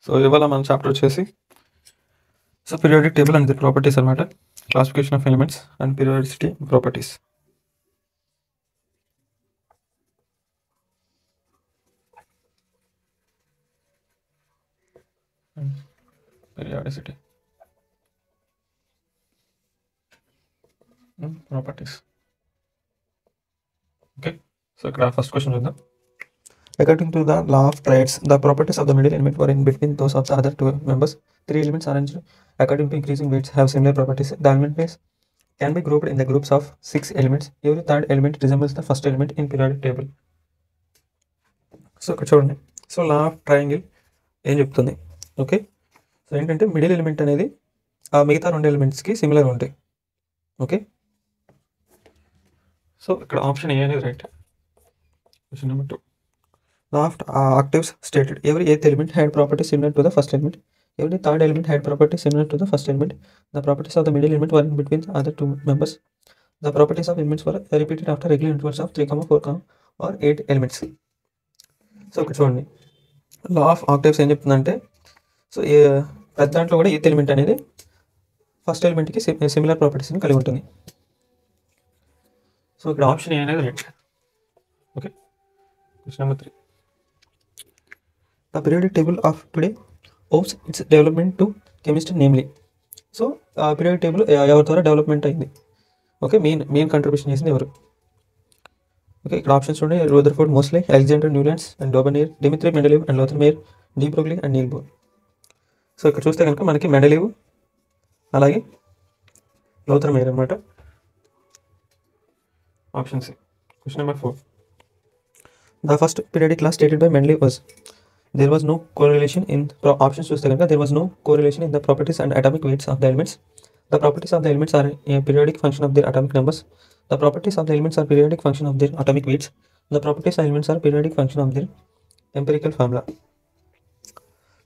So ఇవాళ మన chapter వచ్చేసి periodic table and the properties అనమాట. Classification of elements and periodicity properties. Periodicity properties. Okay, so ఇక్కడ first question చూద్దాం. According to the law of trades, the properties of the middle element were in between those of the other two members. Three elements arranged according to increasing weights have similar properties. The element base can be grouped in the groups of 6 elements. Every third element resembles the first element in periodic table. So ఇక్కడ చూడండి. So law of triangle ఏం చెప్తుంది? Okay, so ఏంటంటే middle element అనేది ఆ మిగతా రెండు ఎలిమెంట్స్కి similar ఉంటాయి. ఓకే, సో ఇక్కడ ఆప్షన్ ఏ అనేది right. Question number 2. Law of octaves stated every eighth element had properties similar to the first element. Every third element had properties similar to the first element. The properties of the middle element were in between the other two members. The properties of elements were repeated after regular intervals of 3, 4, or 8 elements. So ఇక్కడ చూడండి, law of octaves ఏం చెప్తుందంటే, so ప్రతి దాంట్లో కూడా eighth element అనేది first ఎలిమెంట్కి similar ప్రాపర్టీస్ని కలిగి ఉంటుంది. సో ఇక్కడ ఆప్షన్ ఏ అనేది right. Okay, question number 3. The periodic table of today owes its development to chemistry namely. So periodic table ఎవరి ద్వారా డెవలప్మెంట్ అయింది? ఓకే, మెయిన్ కంట్రిబ్యూషన్ చేసింది ఎవరు? ఓకే, ఇక్కడ ఆప్షన్స్ చూడండి. Rutherford Moseley, Alexander Newlands and Dobereiner, Dmitri Mendeleev and Lothar Meyer, de Broglie and Niels Bohr. So ఇక్కడ చూస్తే కనుక మనకి మెండలీవ్ అలాగే లోథర్ మేయర్ అనమాట. Option C. Question number 4. The first periodic law stated by Mendeleev was there was no correlation in options చూస్తే కనుక there was no correlation in the properties and atomic weights of the elements. The properties of the elements are a periodic function of their atomic numbers. The properties of the elements are periodic function of their atomic weights. The properties of elements are periodic function of their empirical formula.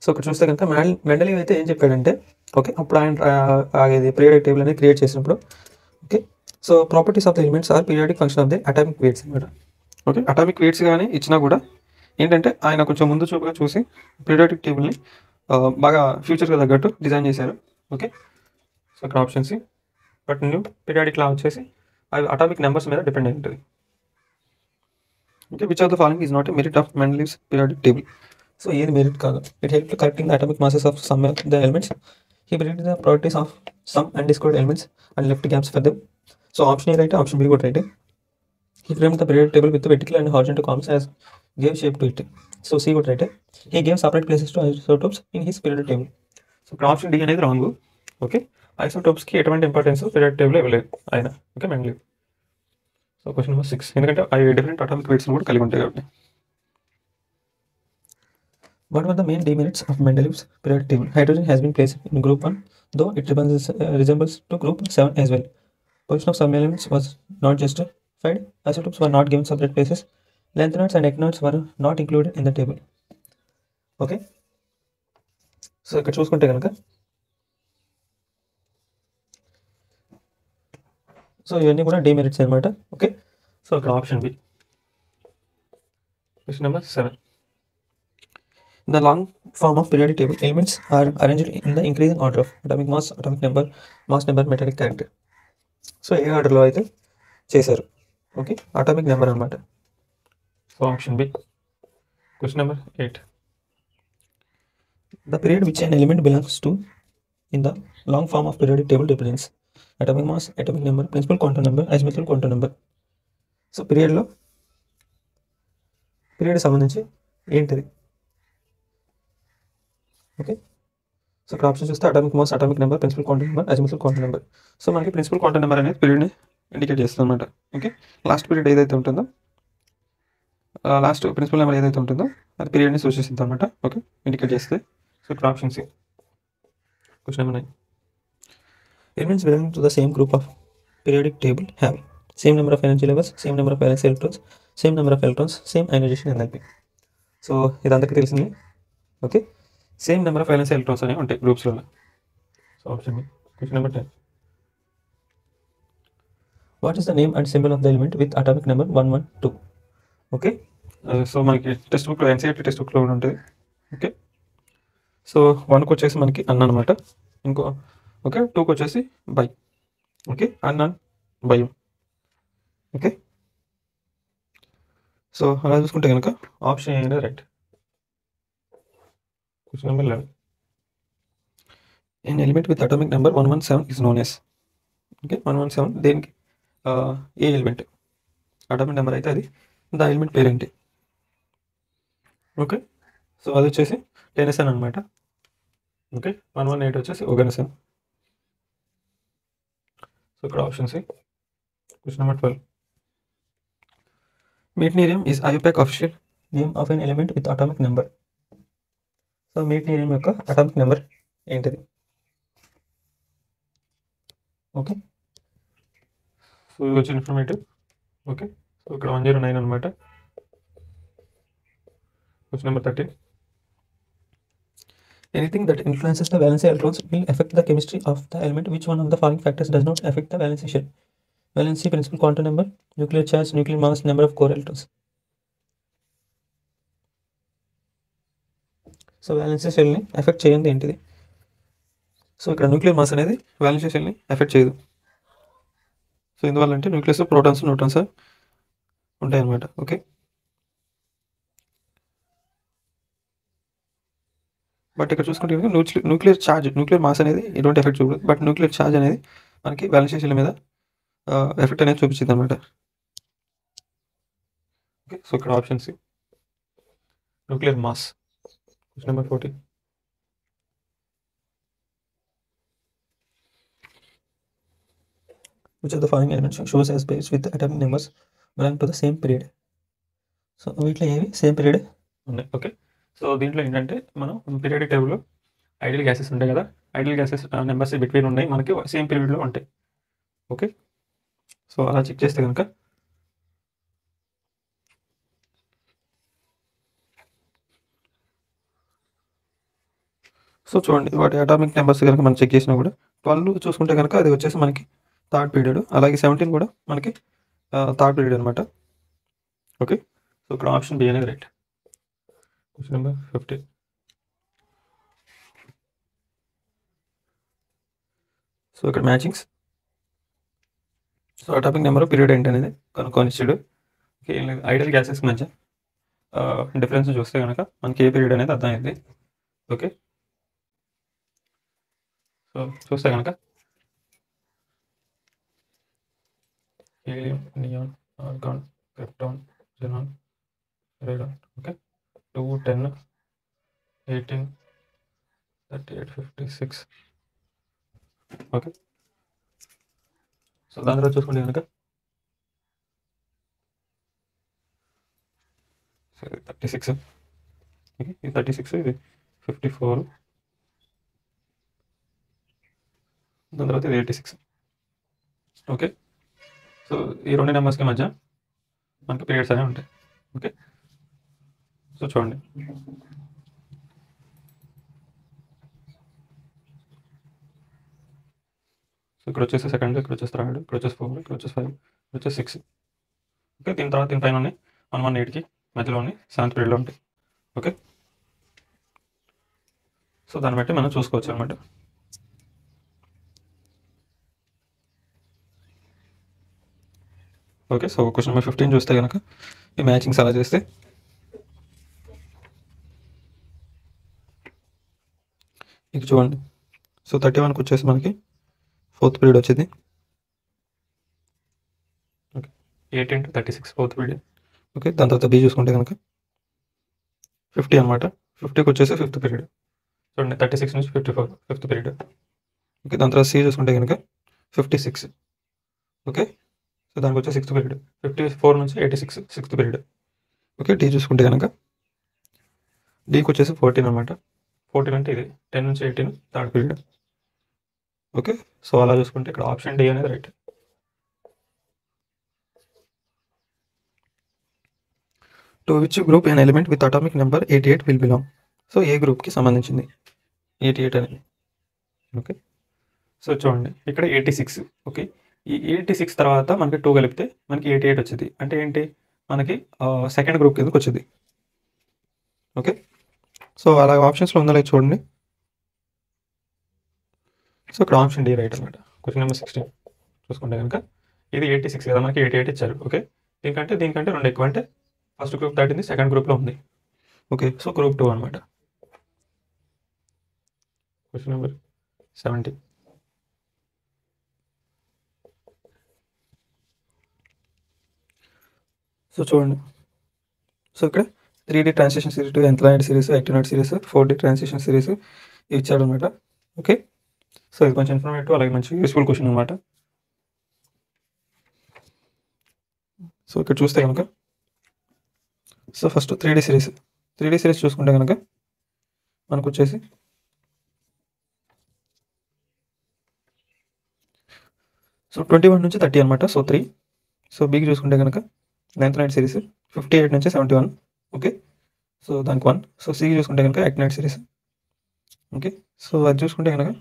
So ఇక్కడ చూస్తే కనుక Mendeleev అయితే ఏం చెప్పాడంటే, okay, అప్పుడు ఆయన periodic table అనేది create చేసినప్పుడు, okay, so properties of the elements are periodic function of the atomic weights అనమాట. ఓకే, అటామిక్ వెయిట్స్ కానీ ఇచ్చినా కూడా ఏంటంటే ఆయన కొంచెం ముందు చూపుగా చూసి పీరియాడిక్ టేబుల్ని బాగా ఫ్యూచర్గా తగ్గట్టు డిజైన్ చేశారు. ఓకే, సో ఇక్కడ option C. But new periodic law వచ్చేసి అవి అటామిక్ నెంబర్స్ మీద డిపెండ్ అయి ఉంటుంది. Okay, which of the following is not a merit of Mendeleev's periodic table. So ఏది మెరిట్ కాదు. It help to correcting the atomic masses of some of the elements. He predicted the properties of some undisclosed elements and left gaps for them. So option A right, option B కూడా right. He framed the periodic table with the vertical and horizontal columns as gave shape to it. So C would write it. He gave separate places to isotopes in his periodic table. So option D అనేది wrong. Okay, ఐసోటోప్స్కి ఎటువంటి importance periodic table ఇవ్వలేదు ఆయన. Okay, Mendeleev. So question number 6, ఎందుకంటే అవి different atomic weights కూడా కలిగి ఉంటాయి కాబట్టి. What were the main demerits of Mendeleev's periodic table? Hydrogen has been placed in group 1, though it resembles to group 7 as well. Position of some elements was not justified. Isotopes were not given separate places. Lanthanides and actinides were not included in the table. Okay, so ఇక్కడ చూసుకుంటే కనుక, so ఇవన్నీ కూడా demerits అనమాట. Okay, so ఇక్కడ option B. Question number 7. In the long form of periodic table, elements are arranged in the increasing order of atomic mass, atomic number, mass number, metallic character. So ఏ ఆర్డర్లో అయితే చేశారు? Okay, atomic number అనమాట. So option B. Question number 8. The period which an element belongs to in the long form of periodic table represents atomic mass, atomic number, principal quantum number, azimuthal quantum number. So period సంబంధించి ఏంటిది? Okay, so ఇక్కడ option చూస్తే atomic mass, atomic number, principal quantum number, azimuthal quantum number. So మనకి principal quantum number అనేది పీరియడ్ని indicate చేస్తుంది అనమాట. Okay, last period ఏదైతే ఉంటుందో, లాస్ట్ ప్రిన్సిపల్ నెంబర్ ఏదైతే ఉంటుందో అది పీరియడ్ని సూచిస్తుంది అనమాట. ఓకే, ఇండికేట్ చేస్తే. సో ఇక్కడ option C. Question number 9. Elements belonging to the same group of periodic table have same number of energy levels, same number of valence electrons, same number of electrons, same ionization enthalpy. So ఇదంతకు తెలిసింది. Okay, same number of valence electrons అనేవి ఉంటాయి గ్రూప్స్లో. So option B. Question number 10. What is the name and symbol of the element with atomic number 112? Okay, so మనకి text బుక్లో, NCERT text బుక్లో కూడా ఉంటుంది. ఓకే, సో 1కి వచ్చేసి మనకి అన్ అనమాట. ఇంకో ఓకే 2కి వచ్చేసి బై. ఓకే అన్ భయం. ఓకే సో అలా చూసుకుంటే కనుక ఆప్షన్ ఏ అనేది right. Question number 11. An element with atomic number 117 is known as. Okay 117 దేనికి ఏ ఎలిమెంట్ అటామిక్ నెంబర్ అయితే అది దా ఎలిమెంట్ పేరేంటి. ఓకే సో అది వచ్చేసి టెనసన్ అనమాట. ఓకే 118 వచ్చేసి ఓగనసన్. సో ఇక్కడ option C. Question number 12. Meitnerium is IUPAC official name of an element with atomic number. So meitnerium యొక్క అటామిక్ నెంబర్ ఏంటిది. ఓకే సో ఇది వచ్చి ఇన్ఫర్మేటివ్. ఓకే సో ఇక్కడ 109 అనమాట. Question number 13. Anything that influences the valency electrons will affect the chemistry of the element. Which one of the following factors does not affect the valency shell? Valency, principal quantum number, nuclear charge, nuclear mass, number of core electrons. So valency షెల్ని effect చేయండి ఏంటిది. So ఇక్కడ nuclear mass అనేది valency షెల్ని effect చేయదు. So ఎందువల్ల అంటే nucleus protons neutrons ఉంటాయి అన్నమాట. ఓకే బట్ ఇక్కడ చూసుకుంటే న్యూక్లియర్ ఛార్జ్ న్యూక్లియర్ మాస్ అనేది ఎటువంటి ఎఫెక్ట్ చూడదు. బట్ న్యూక్లియర్ ఛార్జ్ అనేది మనకి వ్యాలెన్సీ షెల్ మీద ఎఫెక్ట్ అనేది చూపించింది అనమాట. ఓకే సో ఇక్కడ option C nuclear mass. Question number 14. Which of the following elements shows as pairs with atomic numbers belong to the same period? So వీటిలో ఏవి same period ఉన్నాయి. ఓకే సో దీంట్లో ఏంటంటే మనం పీరియాడిక్ టేబుల్లో ఐడియల్ గ్యాసెస్ ఉంటాయి కదా, ఐడియల్ గ్యాసెస్ నెంబర్స్ బిట్వీన్ ఉన్నాయి మనకి సేమ్ పీరియడ్లో ఉంటాయి. ఓకే సో అలా చెక్ చేస్తే కనుక సో చూడండి వాటి అటామిక్ నెంబర్స్ కనుక మనం చెక్ చేసినా కూడా 12 చూసుకుంటే కనుక అది వచ్చేసి మనకి థర్డ్ పీరియడ్, అలాగే 17 కూడా మనకి థర్డ్ పీరియడ్ అనమాట. ఓకే సో ఇక్కడ ఆప్షన్ బి అనేది రైట్. Question number 15. సో ఇక్కడ matchings. So atomic number period ఏంటి అనేది కనుక్కొని ఇచ్చాడు. ఓకే ఐడియల్ గ్యాసెస్ మధ్య డిఫరెన్స్ చూస్తే కనుక మనకి ఏ పీరియడ్ అనేది అర్థమైంది. ఓకే సో చూస్తే కనుక helium, neon, organ, krypton, xenon, radon. Okay 2, 10, 18, 38, 56. Okay so దాని తర్వాత చూసుకుంటే కనుక 36. ఓకే ఇది 36, ఇది 54, దాని తర్వాత ఇది 86. ఓకే సో ఈ రెండు నెంబర్స్కి మధ్య మనకి పీరియడ్స్ అనేవి ఉంటాయి. ఓకే సో చూడండి సో ఇక్కడ వచ్చేసి సెకండ్, ఇక్కడ వచ్చేసి థర్డ్, ఇక్కడ వచ్చేసి 4, ఇక్కడ వచ్చేసి 5, ఇక్కడ వచ్చేసి 6. ఓకే దీని తర్వాత దీని పైన ఉన్నాయి 118కి మధ్యలో ఉన్నాయి 7th పీరియడ్లో ఉంటాయి. ఓకే సో దాన్ని బట్టి మనం చూసుకోవచ్చు అనమాట. ఓకే సో క్వశ్చన్ నెంబర్ 15 చూస్తే కనుక ఈ మ్యాచింగ్స్ అలా చేస్తే ఇక చూడండి. సో 31కి వచ్చేసి మనకి 4th పీరియడ్ వచ్చింది. Okay 18 to 36 4th period. Okay దాని తర్వాత బి చూసుకుంటే కనుక 50 అనమాట. 50కి వచ్చేసి 5th పీరియడ్. చూడండి 36 నుంచి 54 5th పీరియడ్. ఓకే దాని తర్వాత సి చూసుకుంటే కనుక 56. ఓకే సో దానికి వచ్చే 6th పీరియడ్. 54 నుంచి 86 6th పీరియడ్. ఓకే డి చూసుకుంటే కనుక డీకి వచ్చేసి 14 అనమాట. 14 అంటే ఇది 10 నుంచి 18 థర్డ్ పీరియడ్. ఓకే సో అలా చూసుకుంటే ఇక్కడ ఆప్షన్ డి అనేది right. To which group an element with atomic number 88 will belong. So ఏ గ్రూప్కి సంబంధించింది 88 అనేది. ఓకే సో చూడండి ఇక్కడ 86. ఓకే ఈ 86 తర్వాత మనకి 2 కలిపితే మనకి 88 వచ్చింది. అంటే ఏంటి మనకి సెకండ్ గ్రూప్ కిందకి వచ్చింది. ఓకే సో అలా ఆప్షన్స్లో ఉందా చూడండి. సో ఇక్కడ ఆప్షన్ డి రైట్ అనమాట. క్వశ్చన్ నెంబర్ 16 చూసుకుంటే కనుక ఇది 86 కదా, మనకి 88 ఇచ్చారు. ఓకే, దీనికంటే 2 ఎక్కువ, అంటే ఫస్ట్ గ్రూప్ దాటింది, సెకండ్ గ్రూప్లో ఉంది. ఓకే, సో గ్రూప్ 2 అనమాట. Question number 70. సో చూడండి, సో ఇక్కడ 3D ట్రాన్సిషన్ సిరీస్, ఎంక్లైన్డ్ series, actinide series, 4D transition series ఇచ్చాడు అనమాట. ఓకే, సో ఇది కొంచెం ఇన్ఫర్మేటివ్, అలాగే మంచి యూస్ఫుల్ క్వశ్చన్ అనమాట. సో ఇక్కడ చూస్తే కనుక, సో ఫస్ట్ 3D సిరీస్ చూసుకుంటే కనుక మనకు వచ్చేసి సో 21 నుంచి 30 అనమాట. సో 3. సో బీకి చూసుకుంటే కనుక 9th నైట్ సిరీస్ 58 నుంచి 71. ఓకే, సో దానికి 1. సో సికి చూసుకుంటే కనుక యాక్టినైడ్ సిరీస్. ఓకే, సో అది చూసుకుంటే కనుక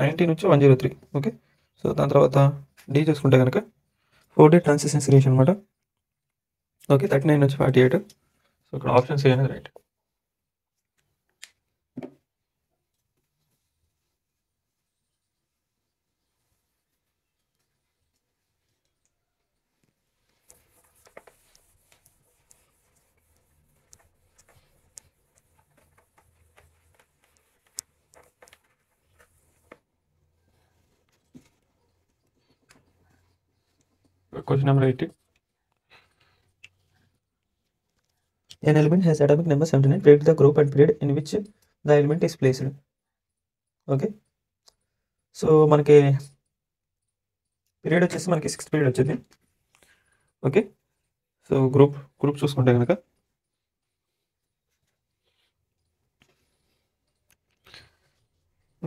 90 నుంచి 103. ఓకే, సో దాని తర్వాత డి చూసుకుంటే కనుక 4D ట్రాన్సిషన్ సిరీస్ అనమాట. ఓకే, 39 నుంచి 48. సో ఇక్కడ ఆప్షన్ సి అనేది right. Question number 80. An element has atomic number 79. Predict the group and period in which the element is placed. Okay, so మనకి period వచ్చేసి మనకి 6th పీరియడ్ వచ్చింది. Okay, so group చూసుకుంటే కనుక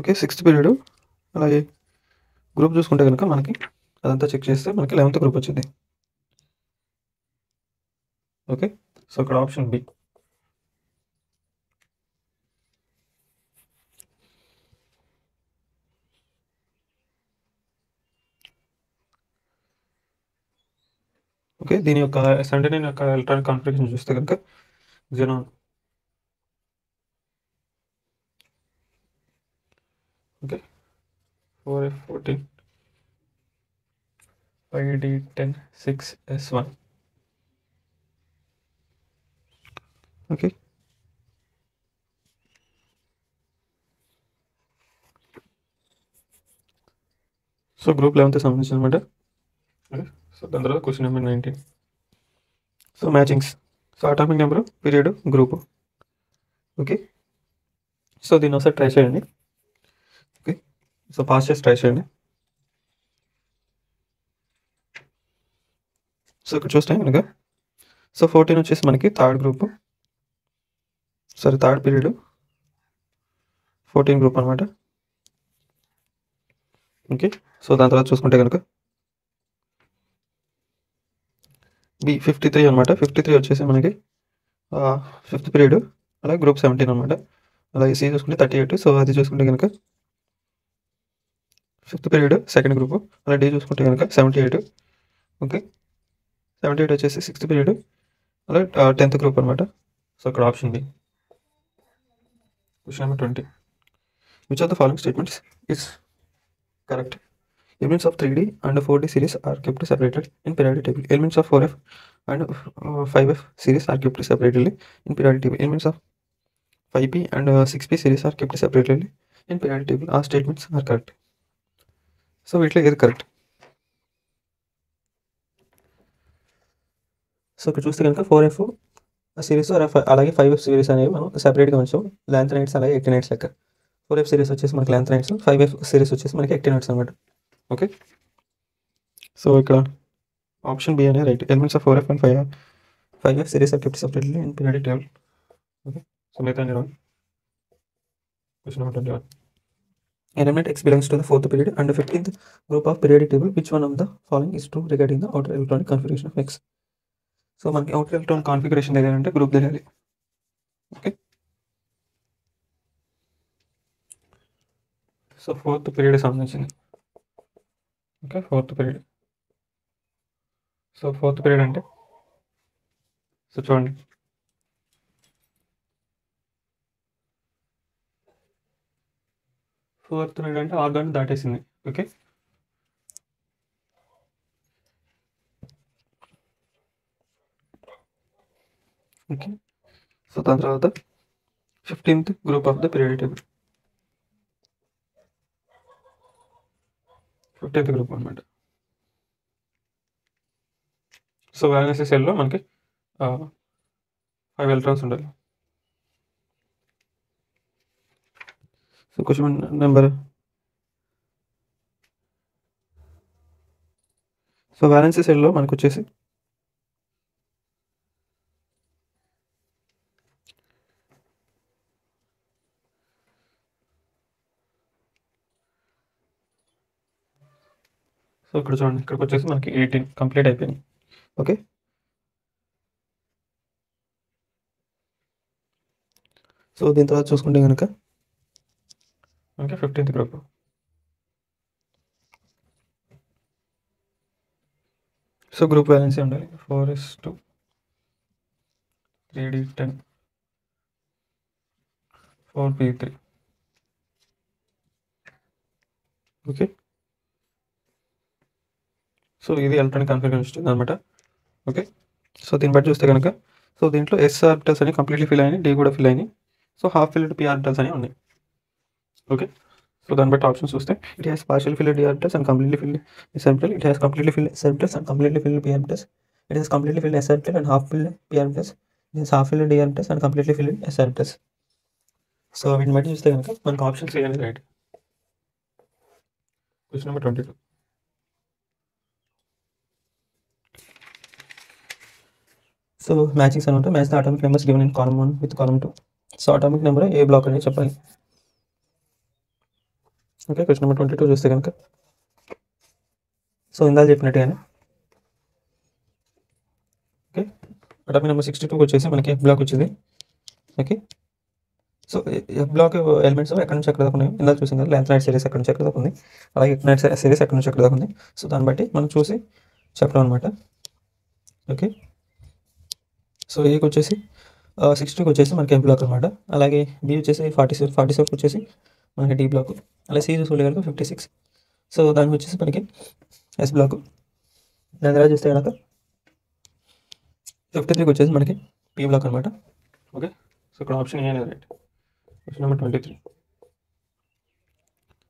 okay 6th period, అలాగే group చూసుకుంటే కనుక మనకి అదంతా చెక్ చేస్తే మనకి 11th గ్రూప్ వచ్చింది. ఓకే, సో ఇక్కడ ఆప్షన్ బి. ఓకే, దీని యొక్క 79 యొక్క ఎలక్ట్రానిక్ కాన్ఫిగరేషన్ చూస్తే కనుక xenon. Okay, 4F14 5D10 6S1. Okay, so group 11th సంబంధించిన అనమాట. సో దాని తర్వాత question number 19. So matchings. So atomic number, period, group. Okay, so దీన్ని ఒకసారి ట్రై చేయండి. ఓకే, సో పాస్ చేసి ట్రై చేయండి. సో ఇక్కడ చూస్తే కనుక సో 14 వచ్చేసి మనకి third group, third period 14 group అనమాట. ఓకే, సో దాని తర్వాత చూసుకుంటే కనుక బి 53 అనమాట. 53 వచ్చేసి మనకి 5th పీరియడ్, అలాగే గ్రూప్ 17 అనమాట. అలాగే సి చూసుకుంటే 38. సో అది చూసుకుంటే కనుక 5th పీరియడ్, సెకండ్ గ్రూప్. అలాగే డి చూసుకుంటే కనుక 78. ఓకే, 78 వచ్చేసి 6th పీరియడ్, అలాగే 10th గ్రూప్ అనమాట. సో ఇక్కడ option B. Question number 20. Which of the following statements is correct? Elements of 3D and 4D series are kept separated in periodic table. Elements of 4F and 5F series are kept separately in periodic table. Elements of 5P and 6P series are kept separately in periodic table. All statements are correct. So వీటిలో ఏది correct? So ఇక్కడ చూస్తే కనుక 4F series అలాగే 5F series అనేవి మనం సెపరేట్గా ఉంచాం. లాంథనైడ్స్ అలాగే యాక్టినైడ్స్ లెక్క. 4F సిరీస్ వచ్చేసి మనకి లాంథనైడ్స్, 5F సిరీస్ వచ్చేసి మనకి యాక్టినైడ్స్ అనమాట. ఓకే, సో ఇక్కడ ఆప్షన్ బి అనేది right. Elements of 4F and 5F series are kept separately in periodic table. Okay, so మిగతా wrong. Question number 21. An element X belongs to the 4th period and the 15th group of periodic table. Which one of the following is true regarding the outer electronic configuration of X? So మనకి outer electronic configuration తెలియాలంటే group తెలియాలి. Okay, so 4th period సంబంధించింది. Okay, 4th period. So 4th period అంటే so చూడండి, 4th నైట్ అంటే argon దాటేసింది. Okay, okay. So దాని తర్వాత 15th group of the periodic table, 15th group అనమాట. సో వాలెన్సీ సెల్లో మనకి 5 ఎలక్ట్రాన్స్ ఉండాలి. So question number, so valency సెల్లో మనకు వచ్చేసి సో ఇక్కడ చూడండి, ఇక్కడికి వచ్చేసి మనకి 18 కంప్లీట్ అయిపోయింది. ఓకే, సో దీని తర్వాత చూసుకుంటే కనుక మనకి 15th group. So group valency ఉండాలి 4:3d10 4p3. ఓకే, సో ఇది ఎలక్ట్రానిక్ కాన్ఫిగరేషన్ అనమాట. ఓకే, సో దీన్ని బట్టి చూస్తే కనుక, సో దీంట్లో ఎస్ ఆర్బిటల్స్ అని కంప్లీట్లీ ఫిల్ అయినాయి, డి కూడా ఫిల్ అయినాయి. So half filled P orbitals అని ఉన్నాయి. ఓకే, సో దాన్ని బట్టి ఆప్షన్స్ చూస్తే it has partial filled D orbitals and completely filled S orbital, it has completely filled S orbitals and completely filled P orbitals, it has completely filled S orbital and half filled P orbitals, it has half filled D orbitals and completely filled S orbitals. So వీటిని బట్టి చూస్తే కనుక మనకు options ఏమైనా right. Question number 22. So matchings అనమాట. Match the atomic numbers given in column 1 with column 2. So atomic number ఏ block అనేది చెప్పాలి. ఓకే, క్వశ్చన్ నెంబర్ 22 చూస్తే కనుక, సో ఇందాక చెప్పినట్టుగానే ఓకే, అటామిక్ నెంబర్ 62 వచ్చేసి మనకి ఎఫ్ బ్లాక్ వచ్చింది. Okay, so F block elements ఎక్కడి నుంచి ఎక్కడ దాకా ఉన్నాయి ఇందాక చూసాం కదా. లెంత్ నైట్ సిరీస్ ఎక్కడి నుంచి ఎక్కడ దాకా ఉంది, అలాగే నైట్ సిరీస్ ఎక్కడి నుంచి ఎక్కడ దాకా ఉంది. సో దాన్ని బట్టి మనం చూసి చెప్పడం అనమాట. ఓకే, సో ఏకి వచ్చేసి 60కి వచ్చేసి మనకి ఎఫ్ బ్లాక్ అనమాట. అలాగే బి వచ్చేసి 47 వచ్చేసి మనకి డి బ్లాక్. అలాగే సి చూసుకుంటే కనుక 56. సో దానికి వచ్చేసి మనకి ఎస్ బ్లాక్. దాని తర్వాత చూస్తే కనుక 53కి వచ్చేసి మనకి పి బ్లాక్ అనమాట. ఓకే, సో ఇక్కడ ఆప్షన్ ఏ అనేది right. Question number 23.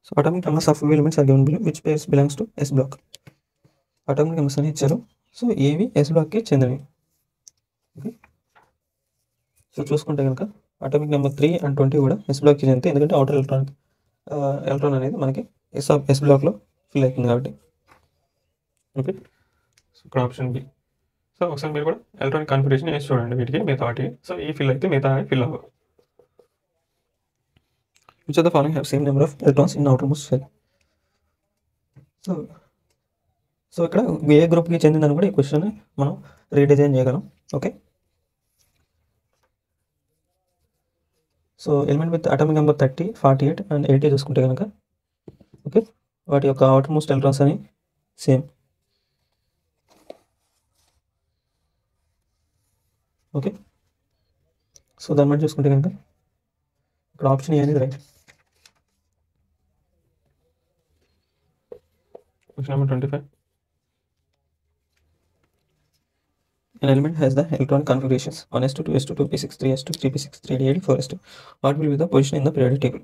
So atomic numbers of elements are given below which pairs belongs to S block. Atomic numbers అని ఇచ్చారు. సో ఏవి ఎస్ బ్లాక్కి చెందినవి. ఓకే, సో చూసుకుంటే కనుక అటామిక్ నెంబర్ 3 and 20 కూడా ఎస్ బ్లాక్కి చెందితే, ఎందుకంటే అవుటర్ ఎలక్ట్రాన్ అనేది మనకి ఎస్ బ్లాక్లో ఫిల్ అవుతుంది కాబట్టి. ఓకే, సో ఇక్కడ ఆప్షన్ బి. సో ఒకసారి మీరు కూడా ఎలక్ట్రానిక్ కాన్ఫిగరేషన్ వేసి చూడండి వీటికి, మిగతా వాటికి. సో ఈ ఫిల్ అయితే మిగతా ఫిల్ అవ్వవు. Which are the following have same number of electrons in outermost shell. So ఇక్కడ ఏ గ్రూప్కి చెందిందని కూడా ఈ క్వశ్చన్ మనం రీడిజైన్ చేయగలం. Okay, so element with atomic number 30, 48 and 80 చూసుకుంటే కనుక ఓకే, వాటి యొక్క అవుటర్ మోస్ట్ ఎలక్ట్రాన్స్ అని సేమ్. ఓకే, సో దాన్ని బట్టి చూసుకుంటే కనుక ఇక్కడ ఆప్షన్ ఏ అనేది right. Question number 25. An element has the electronic configurations 1s2, 2s2, 2p6, 3s2, 3p6, 3d8, 4s2. What will be the position in the periodic table?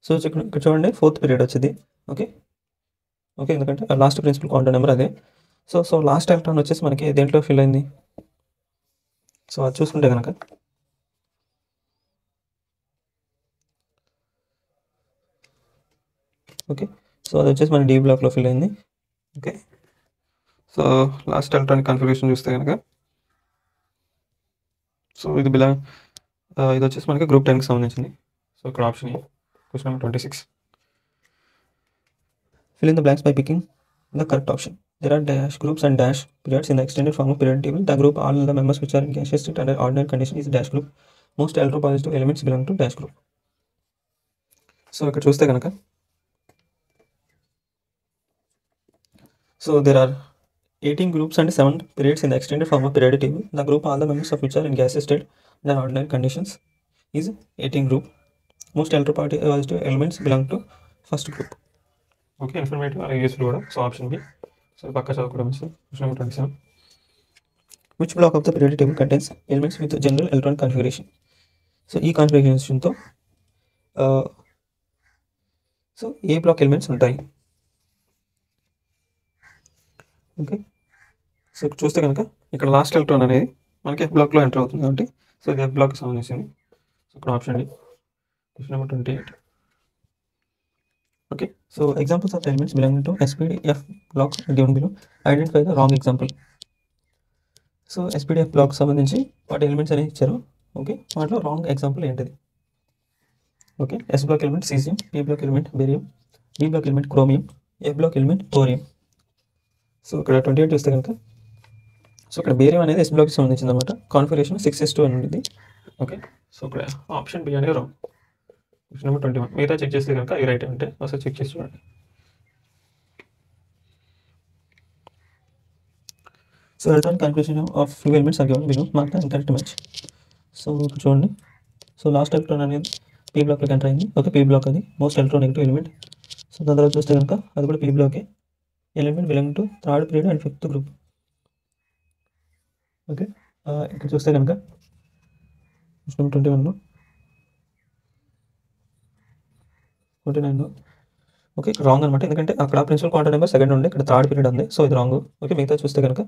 So ఇక్కడ చూడండి 4th period వచ్చింది. Okay, okay, ఎందుకంటే last principal quantum number అదే. So last electron వచ్చేసి మనకి దేంట్లో fill అయింది. So అది చూసుకుంటే కనుక ఓకే, సో అది వచ్చేసి మన డి బ్లాక్లో ఫిల్ అయింది. Okay, so last electronic configuration చూస్తే కనుక, సో ఇది ఇది వచ్చేసి మనకి గ్రూప్ 10కి సంబంధించింది. సో ఇక్కడ option A. Question number 26. Fill in the blanks by picking the correct option. There are dash groups and dash periods in the extended form of periodic table. The group all the members which are in gaseous state under ordinary condition is dash group. Most electropositive elements belong to dash group. So ఇక్కడ చూస్తే కనుక, so there are 18 groups and 7 periods in the extended form of periodic table. The group all the members of which are in gaseous state under ordinary conditions is 18 group. most electropositive elements belong to first group. Okay, informative అలాగే useful కూడా. So option B. So పక్క చదువుకోవడం question number 27. Which block of the periodic table contains elements with general electronic configuration? So ఈ కాన్ఫిగరేషన్తో so ఏ block elements ఉంటాయి? Okay, so చూస్తే కనుక ఇక్కడ last electron అనేది మనకి ఎఫ్ బ్లాక్లో ఎంటర్ అవుతుంది కాబట్టి సో ఇది ఎఫ్ బ్లాక్కి సంబంధించింది. సో ఇక్కడ option D. Question number 28. Okay, so examples of elements belonging to SPDF block given below. Identify the wrong example. So SPDF block సంబంధించి వాటి ఎలిమెంట్స్ అనేవి ఇచ్చారు. ఓకే, వాటిలో రాంగ్ ఎగ్జాంపుల్ ఏంటిది? Okay, S block element caesium, P block element barium, D block element chromium, F block element thorium. So ఇక్కడ 28 చూస్తే కనుక so ఇక్కడ బేరియం అనేది S బ్లాక్కి సంబంధించింది అనమాట. కాన్ఫిగరేషన్ 6s2 అని ఉంటుంది. ఓకే, సో ఇక్కడ ఆప్షన్ బి అనేది రాంగ్. Question number 21. మిగతా చెక్ చేస్తే కనుక ఈ రైట్ అంటే ఒకసారి చెక్ చేసి చూడండి. So electronic configuration of few elements are given below. Mark the incorrect match. So ఇక్కడ చూడండి, సో లాస్ట్ ఎలక్ట్రాన్ అనేది P బ్లాక్లోకి ఎంటర్ అయింది. ఓకే, P బ్లాక్ అది మోస్ట్ ఎలక్ట్రోనెగటివ్ ఎలిమెంట్. సో దాని తర్వాత చూస్తే కనుక అది కూడా P బ్లాకే. Element belong to third period and fifth group. Okay, ఇక్కడ చూస్తే కనుక క్వశ్చన్ నెంబర్ 21లో 49లో ఓకే రాంగ్ అనమాట. ఎందుకంటే అక్కడ ప్రిన్సిపల్ క్వాంటం నెంబర్ సెకండ్ ఉంది, ఇక్కడ థర్డ్ పీరియడ్ ఉంది. సో ఇది రాంగ్. ఓకే, మిగతా చూస్తే కనుక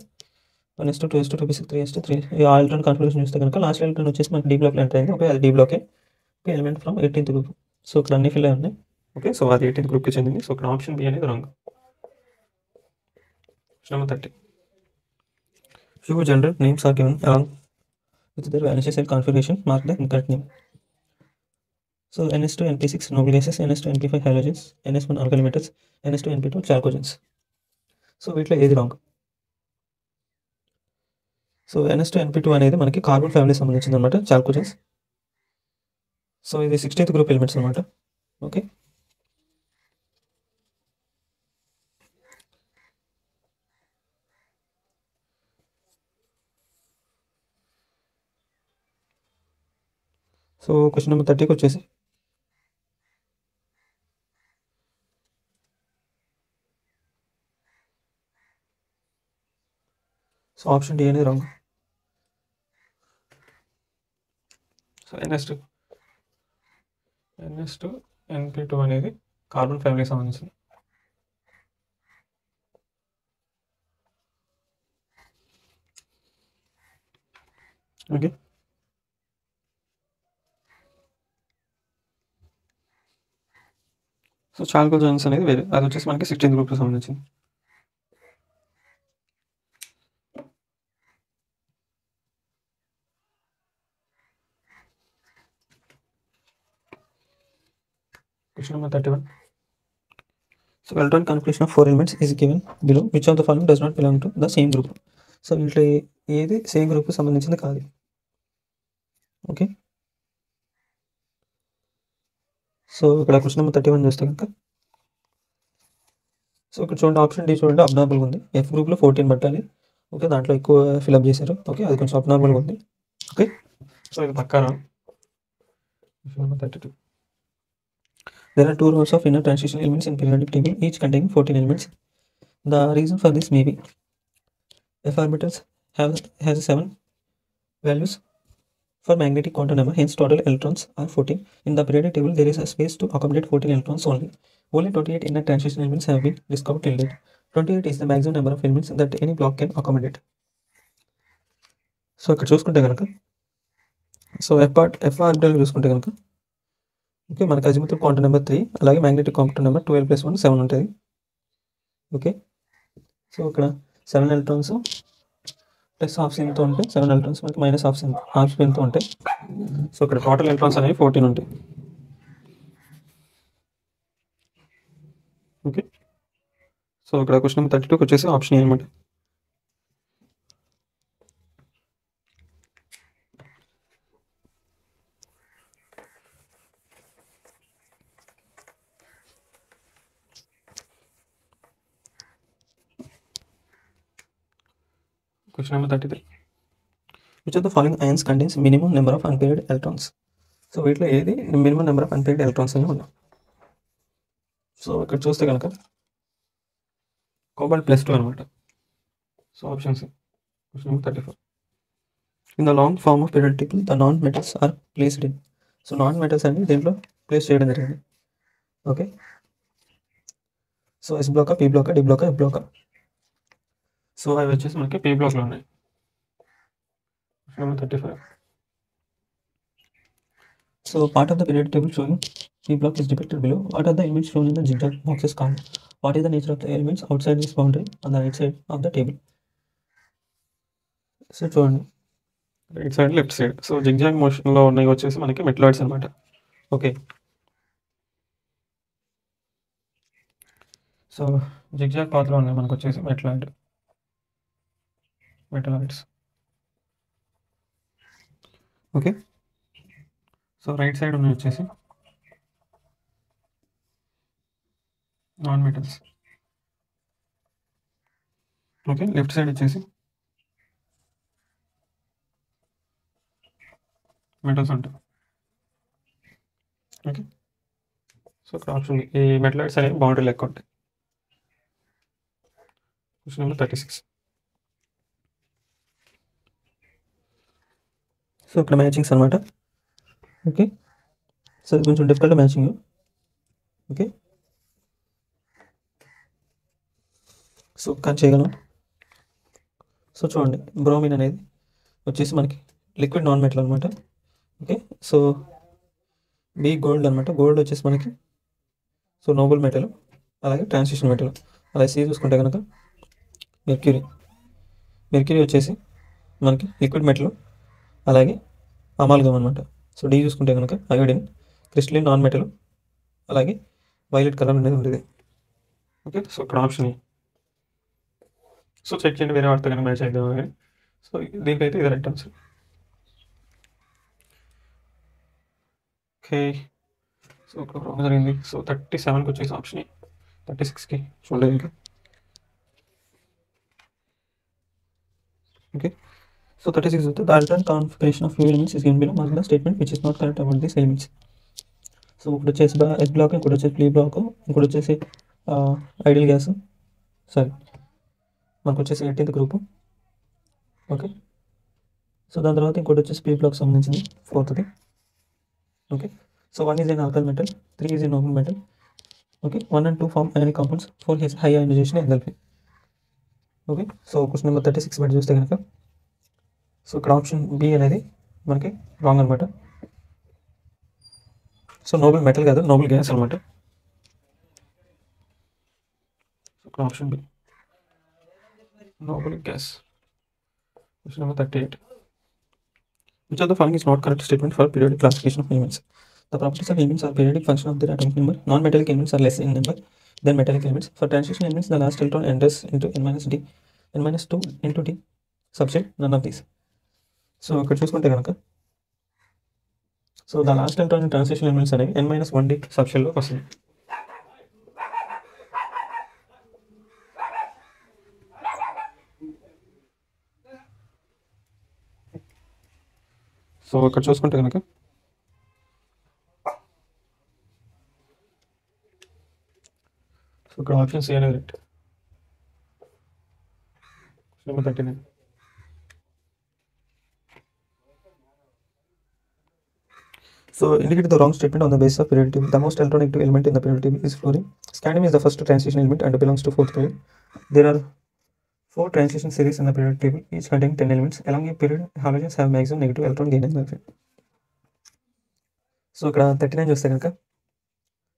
1s2 2s2 2p6 3s2 3 ఈ ఎలక్ట్రాన్ కాన్ఫిగరేషన్ చూస్తే కనుక లాస్ట్ ఎలక్ట్రాన్ వచ్చేసి మనకి D బ్లాక్లో ఎంటర్ అయింది. ఓకే, అది D బ్లాకే. ఓకే, ఎలిమెంట్ ఫ్రమ్ 18th గ్రూప్. సో ఇక్కడ అన్ని ఫిల్ అయి ఉన్నాయి. ఓకే, సో అది 18th గ్రూప్కి చెందింది. సో ఇక్కడ ఆప్షన్ బి అనేది wrong. Question number 30. Few general names are given along with their vanishing cell configuration. Mark the incorrect name. So NS2 NP6 noble-gases, NS2 NP5 halogens, NS1 alkali metals, NS2 NP2 chalcogens. So వీటిలో ఏది wrong? So NS2 NP2 అనేది మనకి carbon ఫ్యామిలీకి సంబంధించింది అనమాట, చాల్కోజెన్స్. So ఇది 16th group elements అనమాట. Okay, so question number 30కి వచ్చేసి సో ఆప్షన్ డి అనేది రాంగ్. సో NS2 NP2 అనేది కార్బన్ ఫ్యామిలీకి సంబంధించింది. ఓకే, సో చాల్కోజెన్స్ అనేది వేరే, అది వచ్చేసి మనకి 16th గ్రూప్కి సంబంధించింది. Question number 31. So electronic configuration of 4 elements is given below. Which of the following does not belong to the same group? So వీటిలో ఏది సేమ్ గ్రూప్కి సంబంధించింది కాదు. ఓకే, సో ఇక్కడ క్వశ్చన్ నెంబర్ 31 చూస్తే కనుక సో ఇక్కడ చూడండి ఆప్షన్ డి చూడండి అబ్నార్మల్గా ఉంది. F గ్రూప్లో 14 పట్టాలి. ఓకే, దాంట్లో ఎక్కువ ఫిల్అప్ చేశారు. ఓకే, అది కొంచెం అబ్నార్మల్గా ఉంది. ఓకే, సో ఇది పక్కా wrong. Question number 32. There are 2 rows of inner transition elements in periodic table, each containing 14 elements. The reason for this may be F orbitals has 7 values for magnetic quantum number, hence total electrons are 14. In the periodic table, there is a space to accommodate 14 electrons only. Only 28 inner transition elements have been discovered till date. 28 is the maximum number of elements that any block can accommodate. So ఇక్కడ చూసుకుంటే కనుక so F orbital చూసుకుంటే కనుక okay, మనకి azimuth quantum number 3 అలాగే magnetic quantum number 12 + 1 7 ఉంటుంది. Okay, so ఇక్కడ 7 electrons plus half స్పిన్తో ఉంటాయి, 7 ఎలక్ట్రాన్స్ మనకి మైనస్ హాఫ్ స్పిన్తో ఉంటాయి. సో ఇక్కడ టోటల్ ఎలక్ట్రాన్స్ అనేవి 14 ఉంటాయి. ఓకే, సో ఇక్కడ క్వశ్చన్ నెంబర్ 32కి వచ్చేసి ఆప్షన్ అనమాట. Question number 33. Which of the following ions contains minimum number of unpaired electrons? So so వీటిలో ఏది minimum number of unpaired electrons అని ఉన్నాం. సో ఇక్కడ చూస్తే కనుక కోబాల్ట్ +2 అనమాట. So options question number 34. In the long form of periodic table the non metals are placed in. So non metals అన్ని దీంట్లో ప్లేస్ చేయడం జరిగింది. Okay, so S block, P block, D block, F block. So అవి వచ్చేసి మనకి P బ్లాక్లో ఉన్నాయి. Question number 35. So part of the periodic table showing P block is depicted below. What are the elements shown in the zigzag boxes called? What is the nature of the elements outside this boundary on the right side of the table? So చూడండి, right side left side. So zigzag మోషన్లో ఉన్నాయి వచ్చేసి మనకి metalloids అనమాట. Okay, so zigzag పాత్లో ఉన్నాయి మనకు వచ్చేసి metalloids. Okay, so right side ఉన్నాయి వచ్చేసి non metals. Okay, left side వచ్చేసి మెటల్స్ ఉంటాయి. ఓకే, సో ఇక్కడ ఆప్షన్ ఈ మెటలాయిడ్స్ అనేవి బౌండరీ లెక్క ఉంటాయి. Question number 36. సో ఇక్కడ మ్యాచింగ్స్ అనమాట. ఓకే, సో కొంచెం డిఫికల్ట్ మ్యాచింగ్. ఓకే, సో కానీ చేయగలం. సో చూడండి, బ్రోమిన్ అనేది వచ్చేసి మనకి లిక్విడ్ నాన్ మెటల్ అనమాట. ఓకే, సో బి గోల్డ్ అనమాట. గోల్డ్ వచ్చేసి మనకి సో నోబుల్ మెటల్, అలాగే ట్రాన్సిషన్ మెటల్. అలాగే సి చూసుకుంటే కనుక మెర్క్యూరీ వచ్చేసి మనకి లిక్విడ్ మెటల్, అలాగే అమాల్గమ్ అనమాట. సో డి చూసుకుంటే కనుక అయోడిన్, క్రిస్టలిన్ నాన్ మెటల్, అలాగే వైలెట్ కలర్ అనేది ఉంటుంది. ఓకే, సో ఇక్కడ ఆప్షన్. సో చెక్ చేయండి వేరే వాటితో కనుక మ్యాచ్ అయితే. సో దీనికైతే ఇది రైట్ ఆన్సర్. ఓకే, సో ఇక్కడ రాంగ్ జరిగింది. సో 37కి వచ్చేసి ఆప్షన్, 36కి చూడలేదు ఇంకా. Okay, so 36 the alternate configuration of fluid elements is given below. Mark the statement which is not correct about these elements. So ఒకటి వచ్చేసి ఎస్ బ్లాక్, ఇంకోటి వచ్చేసి plea black, ఇంకోటి వచ్చేసి ఐడియల్ గ్యాస్. సారీ, మనకు వచ్చేసి 18th గ్రూప్. ఓకే, సో దాని తర్వాత ఇంకోటి వచ్చేసి పీ బ్లాక్ సంబంధించింది 4th. Okay, so 1 is an alkyl metal, 3 is a noble metal. Okay, 1 and 2 form ionic compounds, 4 has high ionization enthalpy. Okay, so question number 36 బట్టి చూస్తే కనుక సో ఇక్కడ option B అనేది మనకి రాంగ్ అనమాట. సో నోబుల్ మెటల్ కాదు, Nobel gas అనమాట. ఇక్కడ option B Nobel gas. Question number 38. Which of the following is not correct statement for periodic classification of elements? The properties of elements are periodic function of their atomic number. Non-metallic elements are less in number than metallic elements. For transition elements, the last electron enters into n-2 into d subshell. None of these. So ఇక్కడ చూసుకుంటే కనుక so the last electron in transition elements అనేవి n-1d సబ్షెల్లోకి వస్తుంది. So ఇక్కడ చూసుకుంటే కనుక so ఇక్కడ option C అనేది right. Number 39. So indicate the wrong statement on the basis of periodic table. The most electronegative element in the periodic table is fluorine. Scandium is the first transition element and belongs to 4th period. There are 4 transition series in the periodic table, each containing 10 elements. Along a period, halogens have maximum negative electron gain enthalpy. So ఇక్కడ 39 చూస్తే కనుక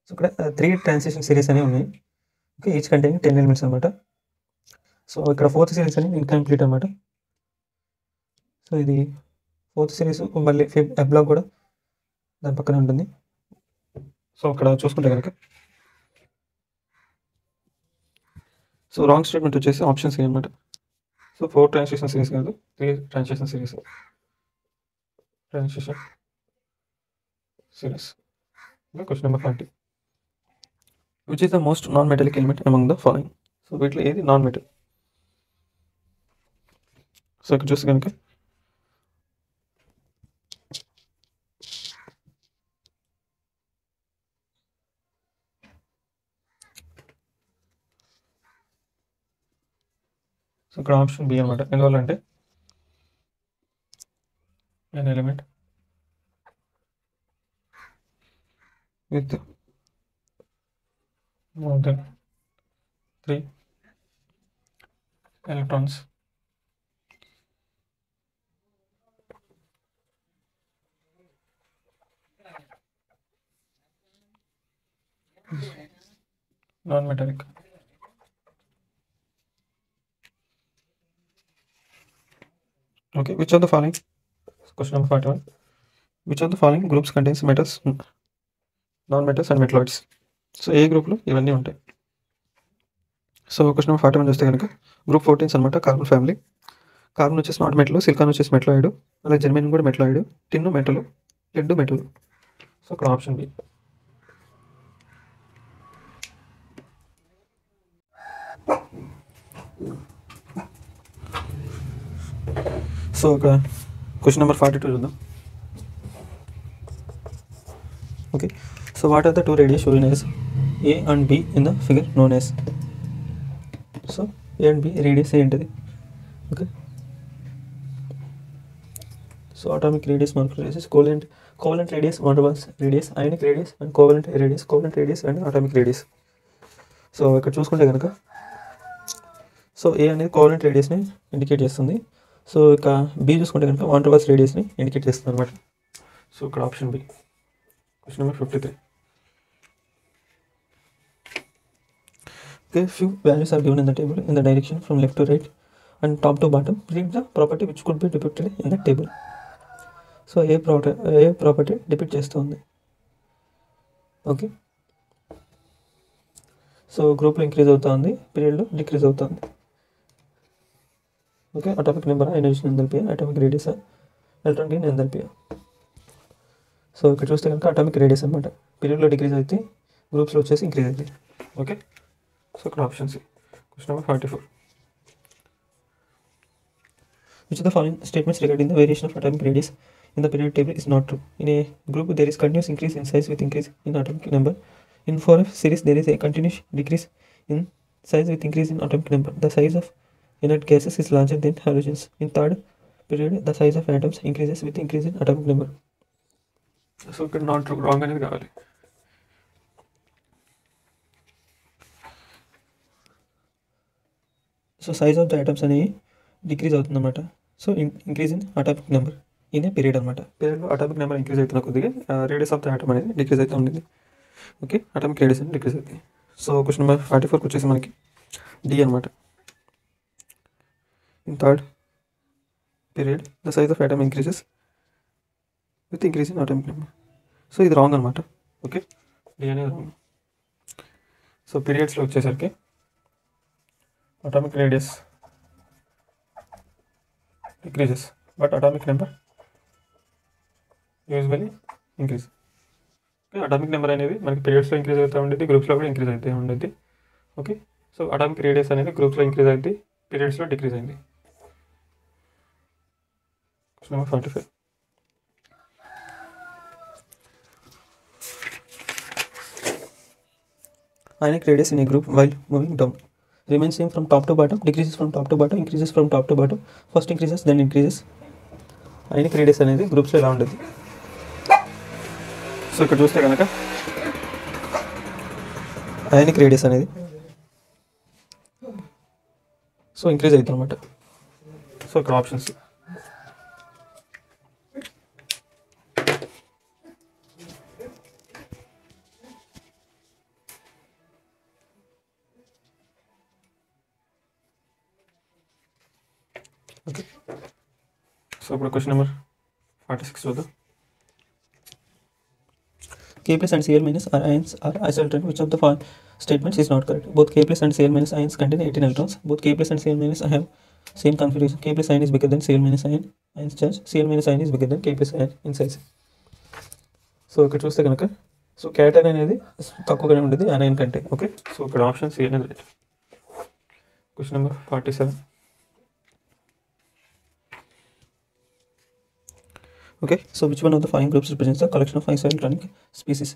so ఇక్కడ 3 transition series అనేవి ఉన్నాయి. Okay, each containing 10 elements అనమాట. So ఇక్కడ 4th series అనేది incomplete అనమాట. సో ఇది 4th సిరీస్, మళ్ళీ ఎఫ్ బ్లాక్ కూడా దాని పక్కనే ఉంటుంది. సో ఇక్కడ చూసుకుంటే కనుక సో రాంగ్ స్టేట్మెంట్ వచ్చేసి ఆప్షన్ సి అనమాట. సో 4 ట్రాన్సిషన్ సిరీస్ కాదు, 3 transition series. Question number 40. Which is the most non metallic element among the following? So వీటిలో ఏది నాన్ మెటల్? సో ఇక్కడ చూస్తే కనుక ఇక్కడ ఆప్షన్ బి అనమాట. ఎందువల్లంటే an element with more than 3 electrons non-metallic. Okay, which of the following, question number 41, which of the following groups contains metals, non-metals and metalloids? So ఏ గ్రూప్లో ఇవన్నీ ఉంటాయి. సో క్వశ్చన్ నెంబర్ 41 చూస్తే కనుక గ్రూప్ 14 అనమాట. Carbon family. Carbon వచ్చేసి not metal, silicon వచ్చేసి metalloid, అలాగే జర్మేనియం కూడా metalloid, tin metal, lead metal. So ఇక్కడ ఆప్షన్ బి. సో ఇక్కడ క్వశ్చన్ నెంబర్ 42 చూద్దాం. Okay, so what are the two radius shown as A and B in the figure known as? So A and B radius ఏంటిది? Okay, so atomic radius, molecular radius, covalent radius, van der Waals radius, ionic radius and covalent radius and atomic radius. So ఇక్కడ చూసుకుంటే కనుక so A అనేది covalent రేడియస్ని indicate చేస్తుంది. So ఇక B చూసుకుంటే కనుక వాన్ డెర్ వాల్స్ రేడియస్ని ఇండికేట్ చేస్తుంది అనమాట. సో ఇక్కడ option B. Question number 53. Okay, few values are given in the table in the direction from left to right and top to bottom. Read the property which could be depicted in the table. So A property depict చేస్తుంది. Okay, so గ్రూప్లో increase అవుతుంది, పీరియడ్లో decrease అవుతుంది. Okay, atomic number, ionisation enthalpy, atomic radius, electron gain enthalpy. So ఇక్కడ చూస్తే కనుక atomic radius అనమాట. పీరియడ్లో డిక్రీజ్ అయితే, గ్రూప్స్లో వచ్చేసి ఇంక్రీజ్ అవుతుంది. ఓకే, సో ఇక్కడ option C. Question number 44. Which of the following statements regarding the variation of atomic radius in the periodic table is not true? In a group, there is continuous increase in size with increase in atomic number. In 4f series, there is a continuous decrease in size with increase in atomic number. The size of inert gases is larger than halogens. In third period, the size of atoms increases with increase in atomic number. So ఇక్కడ not true, wrong అనేది కావాలి. So size of the items అనేవి decrease అవుతుందన్నమాట. So increase in atomic number in a period అనమాట. పీరియడ్లో atomic number increase అవుతున్న కొద్దిగా radius of the item అనేది డిక్రీజ్ అవుతూ ఉండేది. ఓకే, అటామిక్ రేడియస్ అనేది డిక్రీజ్ అవుతుంది. సో క్వశ్చన్ నెంబర్ 44 వచ్చేసి మనకి డి అనమాట. In third period the size of item increases with increase in atomic number. So ఇది రాంగ్ అనమాట. ఓకే, డి అనేది రాంగ్. సో పీరియడ్స్లో వచ్చేసరికి atomic radius decreases but atomic number usually increase. Okay, atomic number అనేది మనకి పీరియడ్స్లో increase అవుతూ ఉండేది, గ్రూప్స్లో కూడా ఇంక్రీజ్ అవుతూ ఉండేది. ఓకే, సో అటామిక్ రేడియస్ అనేది గ్రూప్స్లో ఇంక్రీజ్ అయింది, పీరియడ్స్లో డిక్రీజ్ అయింది. Question number 45. Ionic radius in a group while moving down remains same from top to bottom, decreases from top to bottom, increases from top to bottom, first increases then increases. Ionic radius అనేది గ్రూప్స్లో ఎలా ఉండేది? So ఇక్కడ చూస్తే కనుక ionic radius అనేది so increase అవుతుంది అనమాట. సో ఇక్కడ ఆప్షన్స్. ఓకే, సో ఇప్పుడు క్వశ్చన్ నెంబర్ 46 చూద్దాం. K plus and Cl minus are ions are isoelectronic. Which of the following statements is not correct? Both K plus and Cl minus ions contain 18 electrons. Both K plus and Cl minus have same configuration. K plus ion is bigger than Cl minus ion ions charge. Cl minus ion is bigger than K plus ion in size. So ఇక్కడ చూస్తే కనుక so క్యాటైన్ అనేది తక్కువగానే ఉండేది ion కంటే. Okay, so ఇక్కడ option C అనేది right. Question number 47. Okay, so which one of the following groups represents the collection of isoelectronic species?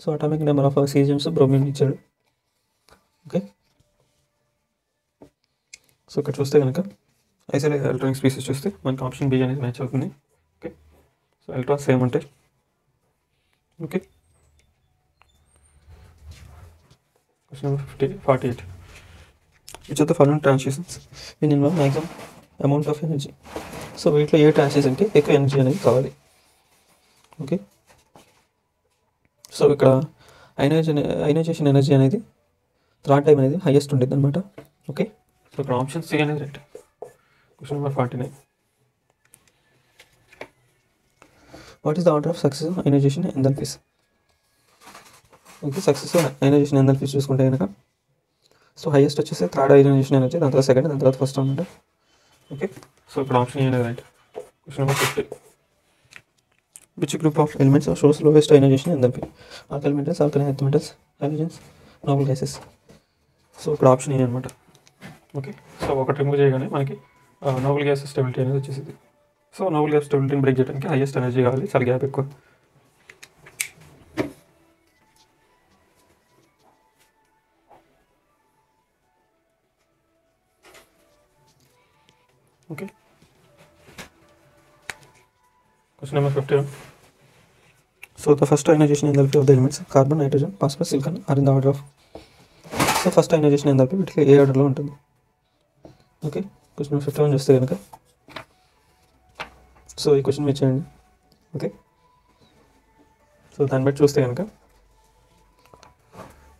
So atomic number of cesiums, bromine ఇచ్చాడు. ఓకే, సో ఇక్కడ చూస్తే కనుక ఐసోలేట్ ఎలక్ట్రానిక్ స్పీసెస్ చూస్తే మనకి option B అనేది match అవుతుంది. Okay, so electrons same ఉంటాయి. Okay, question number 48. Which of the following transitions will involve maximum amount of energy? So వీటిలో ఏ ట్రాన్సిషన్కి ఎక్కువ ఎనర్జీ అనేది కావాలి? ఓకే, సో ఇక్కడ అయనైజేషన్ ఎనర్జీ అనేది థర్డ్ టైం అనేది హైయెస్ట్ ఉంటుంది అనమాట. ఓకే, సో ఇక్కడ ఆప్షన్ సి అనేది right. Question number 49. What is the order of success ionisation enthalpies? Okay, success ionisation enthalpies చూసుకుంటే కనుక సో హైయెస్ట్ వచ్చేసి థర్డ్ అయనైజేషన్ ఎనర్జీ, దాని తర్వాత సెకండ్, దాని తర్వాత ఫస్ట్ అనమాట. ఓకే, సో ఇక్కడ ఆప్షన్ ఏ అనేది right. Question number 50. Which group of elements shows lowest ionisation enthalpy? Alkali metals, alkali earth metals, halogens, Nobel gases. So ఇక్కడ option ఏ అనమాట. ఓకే, సో ఒకటి రిమూవ్ చేయగానే మనకి నోబుల్ గ్యాస్ స్టెబిలిటీ అనేది వచ్చేసింది. So noble gas స్టెబిలిటీని break చేయడానికి highest energy కావాలి, చాలా గ్యాప్ ఎక్కువ. Okay, question number 51. So the first ionization enthalpy of the elements carbon, nitrogen, phosphorus, silicon are in the order of. So first ionization enthalpy వీటికి ఏ ఆర్డర్లో ఉంటుంది? Okay, question number 51 చూస్తే కనుక సో ఈ క్వశ్చన్ మీరు చేయండి. ఓకే, సో దాన్ని బట్టి చూస్తే కనుక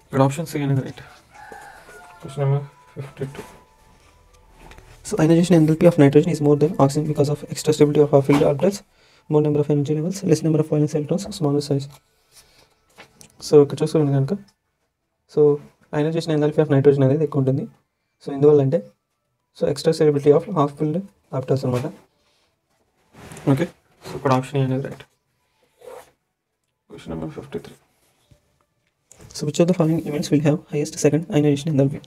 ఇక్కడ ఆప్షన్ సి అనేది right. Question number 52. So ionization enthalpy of nitrogen is more than oxygen because of extra stability of filled orbitals, more number of energy levels, less number of valence electrons, smaller size. So ఇక్కడ చూసుకోండి కనుక so ionization enthalpy of nitrogen అనేది ఎక్కువ ఉంటుంది. So ఎందువల్ల అంటే so extra stability of half filled orbitals అనమాట. Okay, so ఇక్కడ ఆప్షన్ అనేది right. Question number 53. So which of the following events will have highest second ionization enthalpy?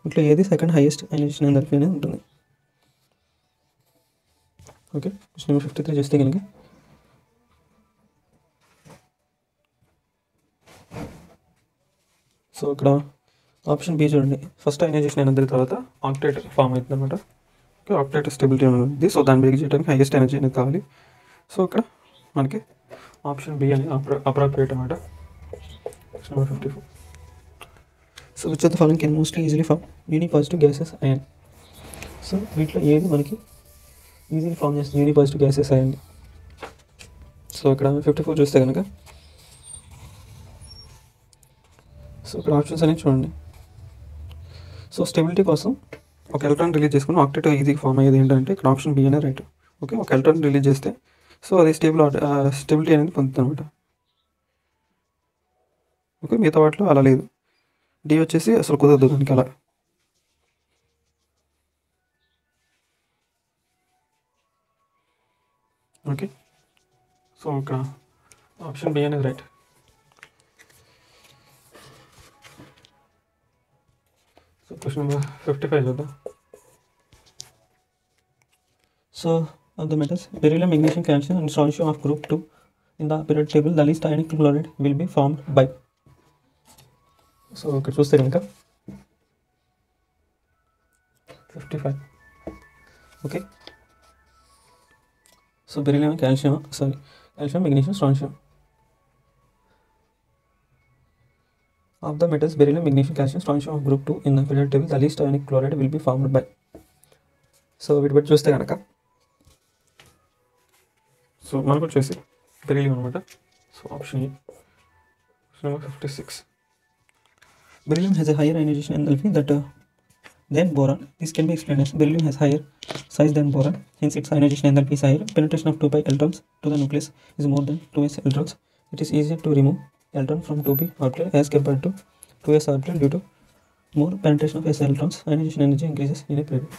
ఇట్లా ఏది సెకండ్ హైయెస్ట్ అయనైజేషన్ ఎంథాల్పీ అనేది ఉంటుంది? ఓకే, క్వశ్చన్ నెంబర్ 53 చేస్తే కనుక so ఇక్కడ ఆప్షన్ బి చూడండి. ఫస్ట్ అయనైజేషన్ అయిన తర్వాత ఆక్టేట్ ఫామ్ అవుతుంది అనమాట. ఓకే, ఆక్టేట్ స్టెబిలిటీ ఉంది. సో దాన్ని బ్రేక్ చేయడానికి హైయెస్ట్ ఎనర్జీ అనేది కావాలి. సో ఇక్కడ మనకి ఆప్షన్ బి అనేది అప్రాప్రియేట్ అనమాట. Question number 54. So which of the following can mostly easily form uni positive gases ion? So వీటిలో ఏది మనకి ఈజీలీ ఫామ్ చేస్తుంది uni positive gases ion? So ఇక్కడ 54 చూస్తే కనుక సో ఇక్కడ ఆప్షన్స్ అనేవి చూడండి. సో స్టెబిలిటీ కోసం ఒక ఎలక్ట్రాన్ రిలీజ్ చేసుకుని ఆక్టేట్ ఈజీగా ఫామ్ అయ్యేది ఏంటంటే ఇక్కడ ఆప్షన్ బి అనేది రైట్. ఓకే, ఒక ఎలక్ట్రాన్ రిలీజ్ చేస్తే సో అది స్టెబిలిటీ అనేది పొందుతుంది అనమాట. ఓకే, మిగతా వాటిలో అలా లేదు. డి వచ్చేసి అసలు కుదరదు దానికి అలా. ఓకే, సో ఇక్కడ ఆప్షన్ బి అనేది రైట్. సో క్వశ్చన్ నెంబర్ 55 చూద్దాం. So of the metals beryllium, magnesium, calcium and strontium of group 2 in the periodic table, the least ionic chloride will be formed by. So ఇక్కడ చూస్తే కనుక 55. Okay, so beryllium, calcium, magnesium, strontium. Of the metals beryllium, magnesium, calcium, strontium of group 2 in the periodic table, the least ionic chloride will be formed by. So వీటి బట్టి చూస్తే కనుక so మనకు వచ్చేసి beryllium అనమాట. So option A. Question number 56. Beryllium has a higher ionization enthalpy than boron. This can be explained as beryllium has higher size than boron, hence its ionization enthalpy is higher. Penetration of 2p electrons to the nucleus is more than 2s electrons. It is easier to remove electron from 2p orbital as compared to 2s orbital due to more penetration of s electrons. Ionization energy increases in a period.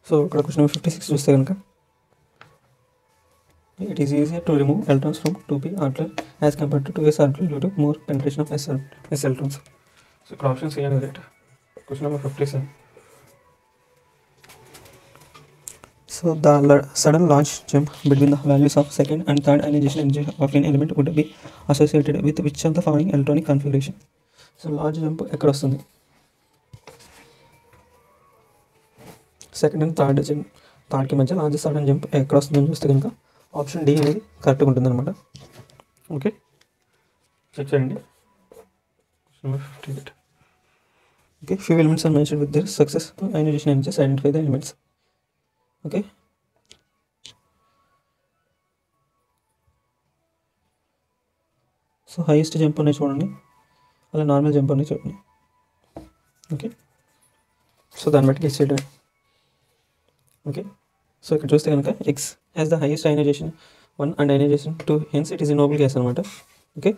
So ఇక్కడ question number 56 చూస్తే కనుక it is easier to remove electrons from 2p orbital as compared to 2s orbital due to more penetration of s electrons. So ఇక్కడ option C అనేది right. Question number 57. So the sudden large jump between the values of second and third ionization energy of an element would be associated with which of the following electronic configuration? So large jump ఎక్కడ వస్తుంది? Second and థర్డ్కి మధ్య largest sudden jump ఎక్కడ వస్తుందని చూస్తే కనుక option D అనేది కరెక్ట్గా ఉంటుంది అనమాట. ఓకే, చెక్ చేయండి. Number 58. Okay, few elements are mentioned with their success ionization energies. Identify the elements. Okay. So highest jump ఉన్నాయి చూడండి, అలా నార్మల్ జంప్ ఉన్నాయి చూడండి. ఓకే, సో దాన్ని బట్టి గెస్ చేయడం. ఓకే, సో ఇక్కడ చూస్తే కనుక X has the highest ionization 1 and ionization 2, hence it is a noble gas అనమాట. Okay,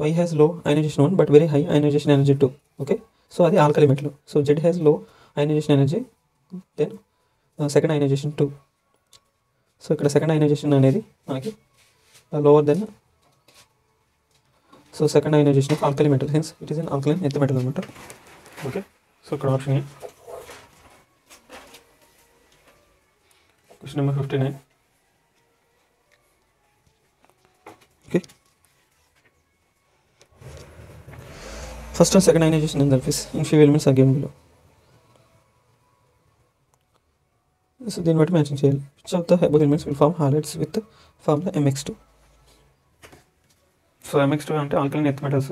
Y has low ionization 1 but very high ionization energy 2. Okay, so అది alkali metal. So Z has low ionization energy, then second ionization 2. So ఇక్కడ second ionization అనేది మనకి lower then, so second ionization of alkali metal, hence it is an alkaline earth metal అనమాట. Okay, so ఇక్కడ option A. Question number 59. Okay, first and second ionization enthalpies in few elements are given below. So దీన్ని బట్టి matching చేయాలి. Which of the above elements will form halides with formula mx2. So mx2 అంటే alkaline earth metals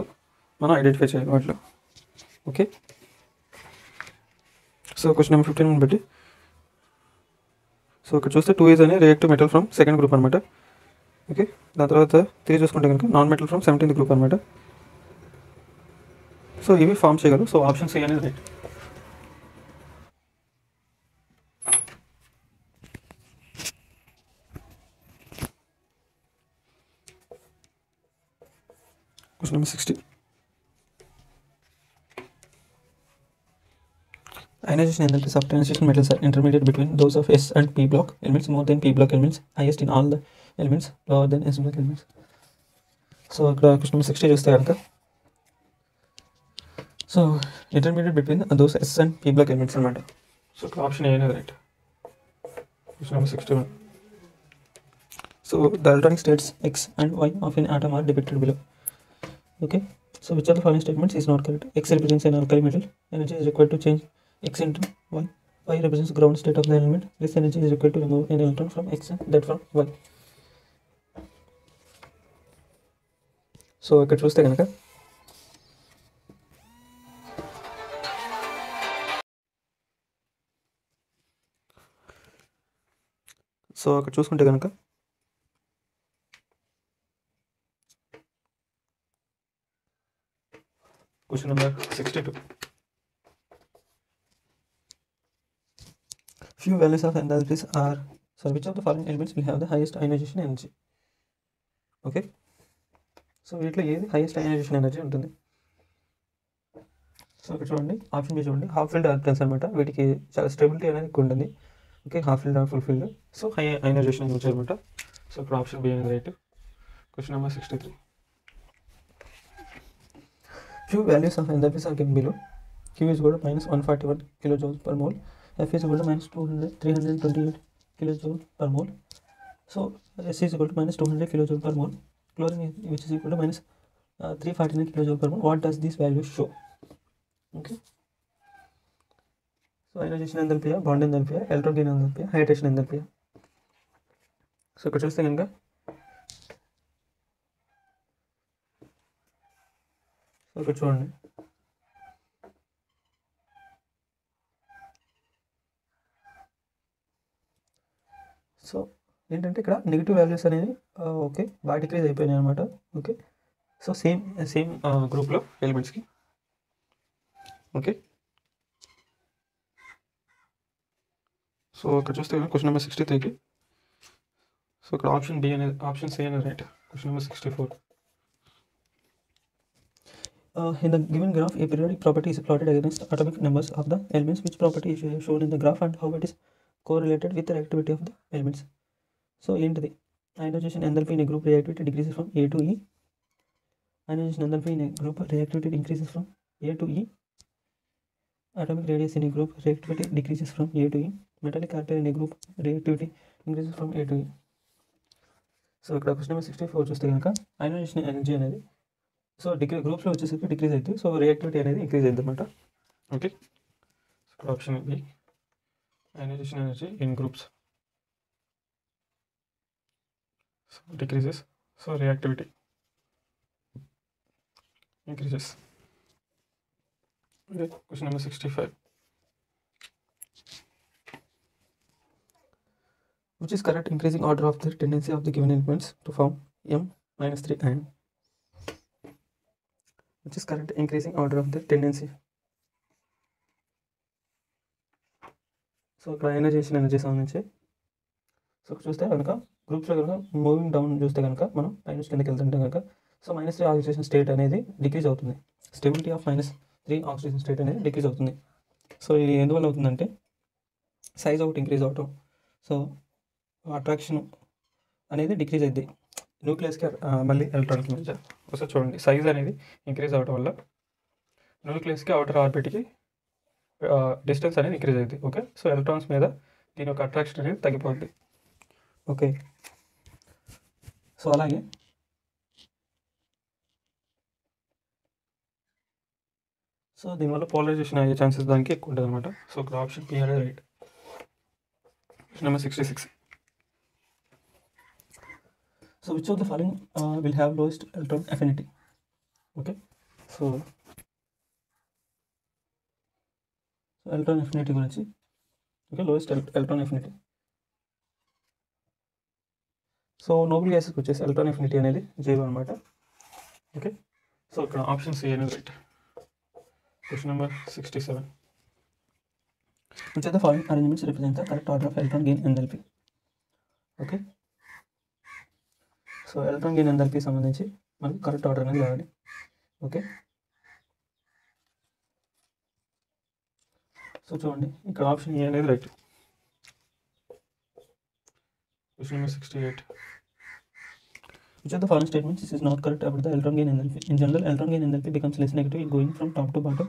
మనం identify చేయాలి వాటిలో. Okay, so question number 15 బట్టి, so ఇక్కడ చూస్తే 2 ఈజ్ అనే reactive metal from second group అనమాట. ఓకే, దాని తర్వాత 3 చూసుకుంటే కనుక non metal from 17th group అనమాట. సో ఇవి ఫామ్ చేయగలరు. సో ఆప్షన్ సి అనేది right. Question number 60. Ionization enthalpies of transition metals are intermediate between those of S and P block elements, more than P block elements, highest in all the elements, lower than S block elements. So ఇక్కడ question number 60 చూస్తే కనుక, so intermediate between those S and P block elements అనమాట. So ఇక్కడ option A అనేది right. Question number 61. So the electronic states x and y of an atom are depicted below. Okay, so which of the following statements is not correct? X represents an alkali metal, energy is required to change x into y. Y represents ground state of the element, this energy is required to remove an electron from x and that from y. So ఇక్కడ చూస్తే కనుక, so అక్కడ చూసుకుంటే కనుక question number 62. Few values of enthalpies are, so which of the following elements will have the highest ionization energy? Okay, so వీటిలో ఏది highest ionization energy ఉంటుంది? So ఇక్కడ చూడండి, ఆప్షన్ బి చూడండి, హాఫ్ ఫిల్డ్ ఆర్బిటల్స్ అనమాట. వీటికి చాలా స్టెబిలిటీ అనేది ఎక్కువ ఉంటుంది. Okay, half filled or full filled, so high ionization యూజ్ అనమాట. సో ఇక్కడ ఆప్షన్ బి అనేది right. Question number 63. Few values of enthalpies are given below. Q is equal to minus 141 kilojoules per mole. F is equal to minus 328 kilojoules per mole. So S is equal to minus 200 kilojoules per mole. Chlorine is, which is equal to minus 349 kilojoules per mole. What does these values show? Okay. So ionization enthalpy, bond enthalpy, electron gain enthalpy, hydration enthalpy. So ఇక్కడ చూస్తే కనుక, so ఇక్కడ చూడండి, so ఏంటంటే ఇక్కడ negative values అనేవి okay బాగా decrease అయిపోయినాయి అనమాట. ఓకే, సో సేమ్ గ్రూప్లో ఎలిమెంట్స్కి. ఓకే, సో ఇక్కడ చూస్తే క్వశ్చన్ నెంబర్ 63కి, సో ఇక్కడ ఆప్షన్ బి అనేది, ఆప్షన్ సి అనేది right. Question number 64. In the given graph, a periodic property is plotted against atomic numbers of the elements. Which property is shown in the graph and how it is correlated with the reactivity of the elements? So ఏంటిది? Ionization enthalpy in a group reactivity decreases from A to E. Ionization enthalpy in a group reactivity increases from A to E. Atomic radius in a group reactivity decreases from A to E. Metallic character in a group reactivity increases from A to E. So ఇక్కడ question number 64 చూస్తే కనుక, ionisation energy అనేది so గ్రూప్స్లో వచ్చేసరికి decrease అవుతుంది, so reactivity అనేది increase అవుతుంది అనమాట. ఓకే, ఇక్కడ option B. ionization energy in groups. So decreases. So reactivity increases. Okay, question number 65. Which is correct increasing order of the tendency of the given elements to form M-3 ion? Which is correct increasing order of the tendency? So ఇక్కడ ionization energy సంబంధించి so చూస్తే కనుక గ్రూప్స్లో కనుక moving down చూస్తే కనుక మనం minus కిందకి వెళ్తుంటే కనుక సో -3 ఆక్సిడేషన్ స్టేట్ అనేది డిక్రీజ్ అవుతుంది. స్టెబిలిటీ ఆఫ్ -3 ఆక్సిడేషన్ స్టేట్ అనేది డిక్రీజ్ అవుతుంది. సో ఇది ఎందువల్ల అవుతుందంటే సైజ్ ఒకటి ఇంక్రీజ్ అవటం, సో అట్రాక్షన్ అనేది డిక్రీజ్ అయింది న్యూక్లియస్కి మళ్ళీ ఎలక్ట్రానిక్ మధ్య. ఒకసారి చూడండి, సైజ్ అనేది ఇంక్రీజ్ అవడం వల్ల న్యూక్లియస్కి అవుటర్ ఆర్బిట్కి డిస్టెన్స్ అనేది ఇంక్రీజ్ అవుతుంది. ఓకే, సో ఎలక్ట్రాన్స్ మీద దీని యొక్క అట్రాక్షన్ అనేది తగ్గిపోద్ది. ఓకే, సో అలాగే సో దీనివల్ల పోలరైజేషన్ అయ్యే ఛాన్సెస్ దానికి ఎక్కువ ఉంటుంది అనమాట. సో ఇక్కడ ఆప్షన్ పి అనేది right. Number 66. So which of the following will have lowest electron affinity? Okay, so electron affinity గురించి, okay, lowest electron affinity. So noble గ్యాసెస్కి వచ్చేసి ఎలక్ట్రాన్ అఫినిటీ అనేది 0 అనమాట. ఓకే, సో ఇక్కడ ఆప్షన్ సి అనేది right. Question number 67. Which of the following arrangements represent the correct order of electron gain enthalpy? Okay, so electron gain enthalpy సంబంధించి మనకి correct order అనేది కావాలి. ఓకే, సో చూడండి ఇక్కడ ఆప్షన్ ఏ అనేది right. Question number 68. Which of the following statements is not correct about the electron gain enthalpy? In general, electron gain enthalpy becomes less negative going from top to bottom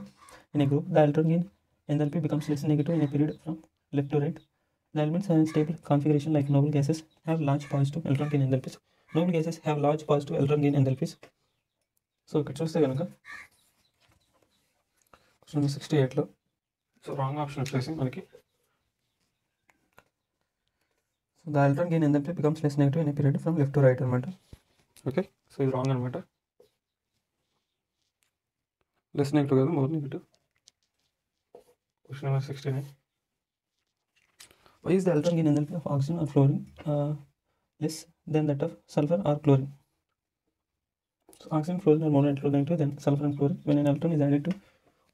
in a group. The electron gain enthalpy becomes less negative in a period from left to right. The elements in stable configuration like noble gases have large positive electron gain enthalpies. Noble gases have large positive electron gain enthalpies. So ఇక్కడ చూస్తే కనుక question number 68లో so wrong option వచ్చేసి మనకి so the electron gain enthalpy becomes less negative in a period from left to right అనమాట. Okay, so ఇది wrong అనమాట. Less negative కాదు, more negative. Question number 69. Why is the electron gain enthalpy of oxygen or fluorine less than that of sulfur or chlorine? So oxygen and fluorine are more electronegative than sulfur and fluorine. When an electron is added to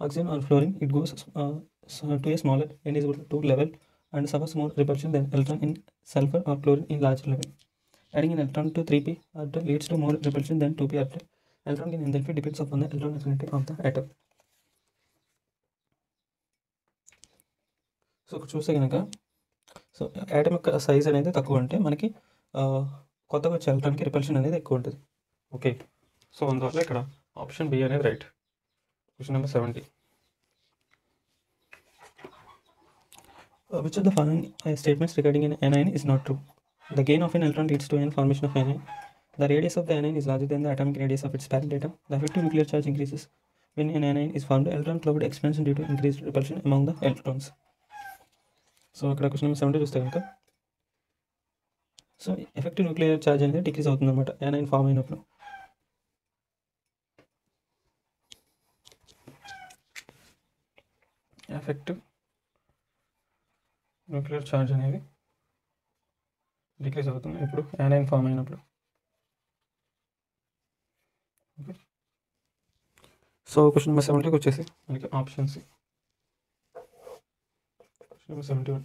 oxygen or fluorine, it goes to a smaller n is equal to 2 level and suffers more repulsion than electron in sulfur or chlorine in larger level. Adding an electron to 3p orbital leads to more repulsion than 2p orbital. Electron gain enthalpy depends upon the electron affinity of the atom. So చూస్తే కనుక so atom యొక్క size అనేది తక్కువ ఉంటే మనకి కొత్తగా వచ్చే ఎలక్ట్రాన్కి repulsion అనేది ఎక్కువ ఉంటుంది. ఓకే, సో అందువల్ల ఇక్కడ ఆప్షన్ బి అనేది right. Question number 70. Which of the following statements regarding an anion is not true? The gain of an electron leads to an formation of anion. The radius of the anion is larger than the atomic radius of its parent atom. The effective nuclear charge increases when an anion is formed. Electron cloud expands due to increased repulsion among the electrons. So ఇక్కడ question number 70 చూస్తే కనుక so effective nuclear charge అనేది decrease అవుతుంది అనమాట anion form అయినప్పుడు. Effective nuclear charge అనేది decrease అవుతుంది ఇప్పుడు యానైన్ ఫామ్ అయినప్పుడు. ఓకే, సో క్వశ్చన్ నెంబర్ 70కి వచ్చేసి మనకి option C. Question number 71.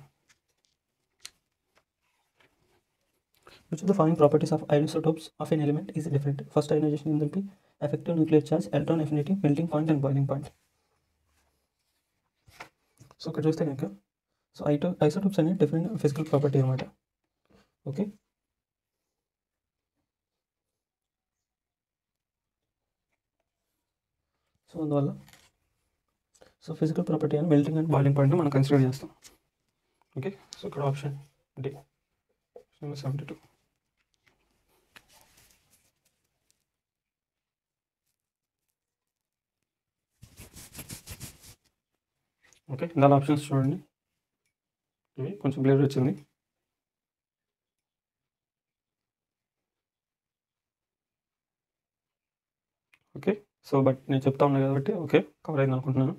Which of the following properties of isotopes of an element is different? First, ionization enthalpy, effective nuclear charge, electron affinity, melting point and boiling point. So ఇక్కడ చూస్తే కనుక so isotopes అనేది different physical property అనమాట. Okay, so అందువల్ల so physical property అని melting and boiling point మనం consider చేస్తాం. Okay, so ఇక్కడ ఆప్షన్ డి. నెంబర్ 72. ఓకే, దాని ఆప్షన్స్ చూడండి. ఇవి కొంచెం బ్లర్ వచ్చింది. ఓకే, సో బట్ నేను చెప్తా ఉన్నా కాబట్టి ఓకే కవర్ అయింది అనుకుంటున్నాను.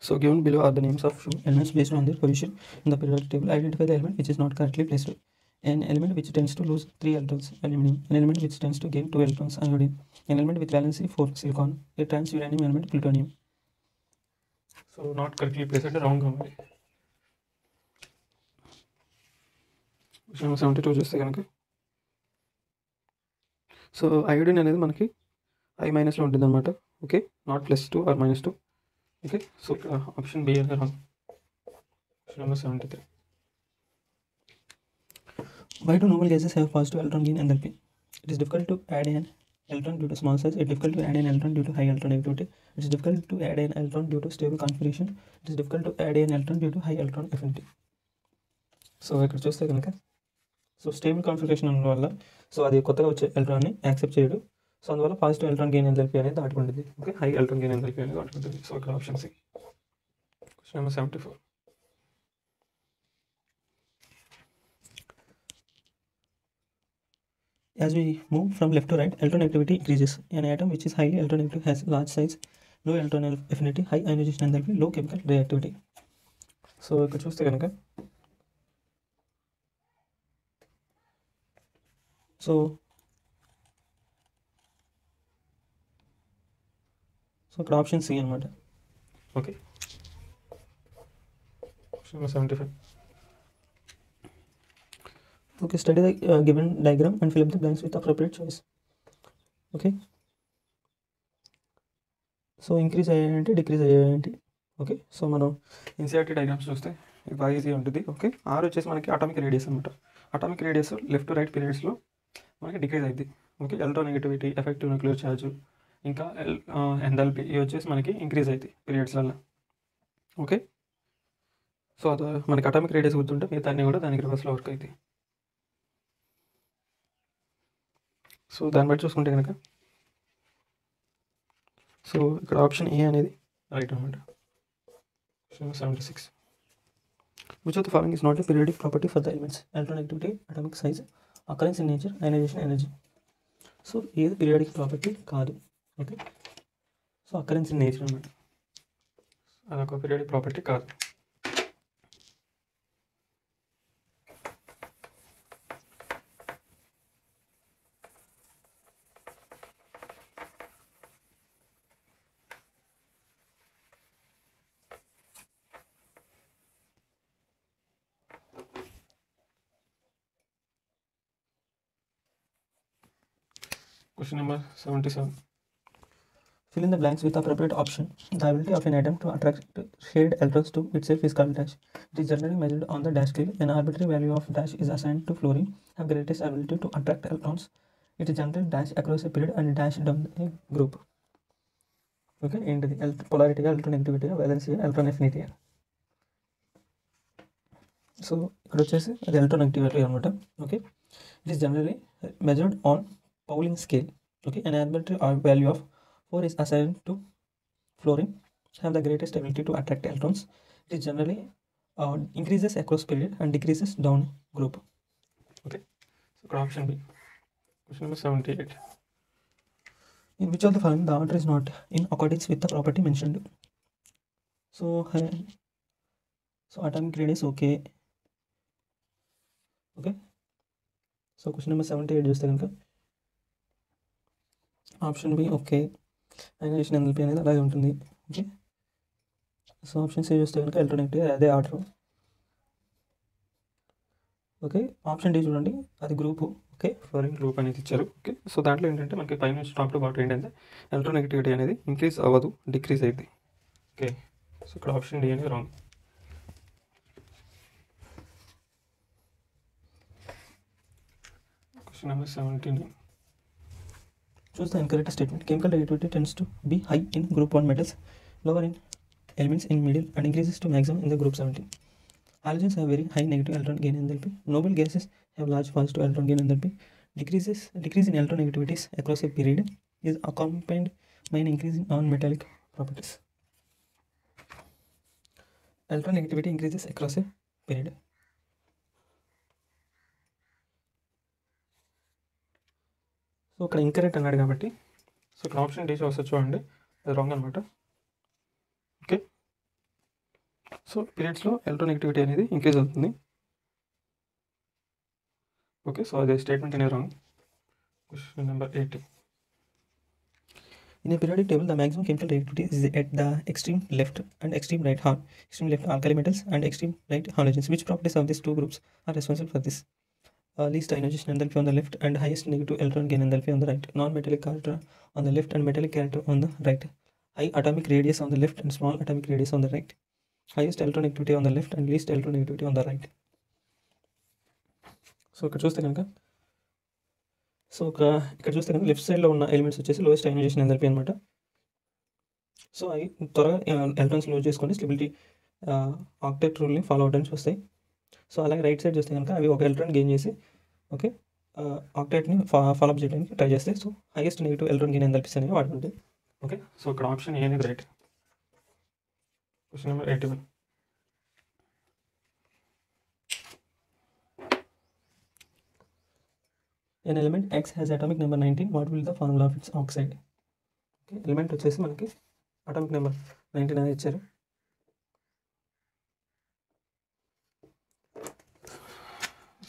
So given below are the names of few elements based on their position in the periodic table. Identify the element which is not correctly placed. An element which tends to lose 3 electrons, aluminum. An element which tends to gain 2 electrons, iodine. An element with valency 4, silicon. A trans-uranium element, plutonium. So not correctly placed, wrong. Question number 72 చూస్తే కనుక, so iodine అనేది మనకి I- లో ఉంటుంది అనమాట. Okay, not +2 or -2. Okay, so option B అనేది wrong. Question number 73. Why do noble gases have positive electron gain enthalpy? It is difficult to add an electron due to small size. It is difficult to add an electron due to high electronegativity. It is difficult to add an electron due to stable configuration. It is difficult to add an electron due to high electron affinity. So ఇక్కడ చూస్తే కనుక, so stable configuration ఉండడం వల్ల so అది కొత్తగా వచ్చే ఎలక్ట్రాన్ని accept చేయడు. సో అందువల్ల పాజిటివ్ ఎలక్ట్రాన్ గెయిన్ ఎంథాల్పీ అనేది దాటుకుంటుంది. Okay, high electron gain enthalpy అనేది దాటుకుంటుంది. సో ఇక్కడ option C. Question number 74. As we move from left to right, electronegativity increases. An atom which is highly electronegative has large size, low electron affinity, high ionization enthalpy, low chemical reactivity. So ఇక్కడ చూస్తే కనుక, so ఇక్కడ option C అనమాట. Okay, question number 75. Okay, study the given diagram and fill up the blanks with appropriate choice. Okay, so increase అయ్యాయంటే decrease అయ్యాయంటే. Okay, so మనం NCERT diagrams చూస్తే ఇది బాగా ఈజీ ఉంటుంది. ఓకే, ఆర్ వచ్చేసి మనకి అటామిక్ రేడియస్ అనమాట. Atomic radius left to right పీరియడ్స్లో మనకి డిక్రీజ్ అయింది. Okay, electronegativity, effective nuclear charge, ఇంకా ఎంథాల్పీ ఇవి వచ్చేసి మనకి ఇంక్రీజ్ అవుతాయి పీరియడ్స్ వల్ల. ఓకే, సో అది మనకి అటామిక్ రేడియస్ గుర్తుంటే మిగతా అన్నీ కూడా దానికి రివర్స్లో వర్క్ అవుతాయి. సో దాన్ని బట్టి చూసుకుంటే కనుక, సో ఇక్కడ ఆప్షన్ ఏ అనేది రైట్ అనమాట. 76. Which of the following is not a periodic property for the elements? Electronegativity, atomic size, occurrence in nature, ionization energy. So ఏది పీరియాడిక్ ప్రాపర్టీ కాదు. Okay, so occurrence in nature అనమాట, అదొక periodic property కాదు. Question number 77. Fill in the blanks with appropriate option. The ability of an atom to attract shared electrons to itself is called dash. It is generally measured on the dash scale. An arbitrary value of dash is assigned to fluorine have greatest ability to attract electrons. It is generally dash across a period and dash down a group. Okay, into the polarity, electronegativity, valency, electron affinity. So ఇక్కడ వచ్చేసి అది electronegativity అనమాట. Okay, it is generally measured on Pauling scale. Okay, an arbitrary value of 4 is assigned to fluorine have the greatest ability to attract electrons. It is generally increases across period and decreases down group. Okay, so option B. Question number 78. In which of the following the order is not in accordance with the property mentioned? So atomic radius. Okay, so question number 78 చూస్తే కనుక option B. Okay, ionization enthalpy అనేది అలాగే ఉంటుంది. Okay, so option C చూస్తే కనుక electronegative, అదే order. Okay, option D చూడండి, అది గ్రూపు. ఓకే, ఫ్లోరిన్ గ్రూప్ అనేది ఇచ్చారు. ఓకే, సో దాంట్లో ఏంటంటే మనకి పై నుంచి టాప్ టు బాటం ఏంటంటే ఎలక్ట్రోనెగటివిటీ అనేది ఇంక్రీజ్ అవ్వదు, డిక్రీజ్ అయింది. ఓకే, సో ఇక్కడ ఆప్షన్ డి అనేది wrong. Question number 79. Choose the incorrect statement. Chemical reactivity tends to be high in group 1 metals, lower in elements in middle, and increases to maximum in the group 17. Halogens have very high negative electron gain enthalpy. Noble gases have large positive electron gain enthalpy. decrease in electronegativities across a period is accompanied by an increase in non-metallic properties. Electronegativity increases across a period. So ఇక్కడ ఇంకరెక్ట్ అన్నాడు కాబట్టి so ఇక్కడ option D వస్తుంది చూడండి, అది wrong అనమాట. Okay, so పీరియడ్స్లో electronegativity అనేది increase అవుతుంది. ఓకే, సో అదే స్టేట్మెంట్ అనేది wrong. Question number 80. In a periodic table, the maximum chemical reactivity is at the extreme left and extreme right extreme left alkali metals and extreme right halogens. Which properties of these two groups are responsible for this? Least ionization enthalpy on the left and highest negative electron gain enthalpy on the right. Non-metallic character on the left and metallic character on the right. High atomic radius on the left and small atomic radius on the right. Highest electronegativity on the left and least electronegativity on the right. So ఇక్కడ చూస్తే కనుక left సైడ్లో ఉన్న elements వచ్చేసి lowest ionisation enthalpy అనమాట. So అవి త్వరగా electrons loose చేసుకొని స్టెబిలిటీ ఆక్టెట్ రూల్ని ఫాలో అవడానికి వస్తాయి. సో అలాగే రైట్ సైడ్ చూస్తే కనుక అవి ఒక ఎలక్ట్రాన్ గెయిన్ చేసి ఓకే ఆక్టెట్ని ఫాలో అప్ చేయడానికి ట్రై చేస్తాయి. So highest negative electron gain enthalpies అనేవి వాడుకుంటాయి. ఓకే, సో ఇక్కడ ఆప్షన్ ఏ అనేది right. Question number 81. An element X has atomic number 19. What will the formula of its oxide? Okay, element వచ్చేసి మనకి atomic number 19 అనేది ఇచ్చారు.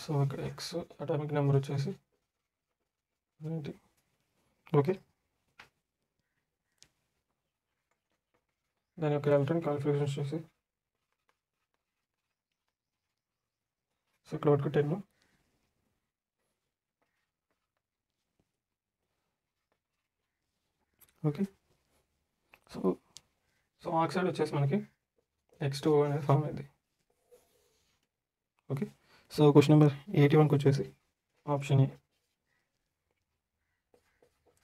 So ఇక్కడ X atomic number వచ్చేసి 19. Okay, దాని యొక్క ఎలక్ట్రాన్ కాన్ఫిగరేషన్ వచ్చేసి సో ఇక్కడ వరకు 10. ఓకే, సో ఆక్సైడ్ వచ్చేసి మనకి X2 అనేది ఫామ్ అయింది. ఓకే, సో క్వశ్చన్ నెంబర్ 81కి వచ్చేసి option A.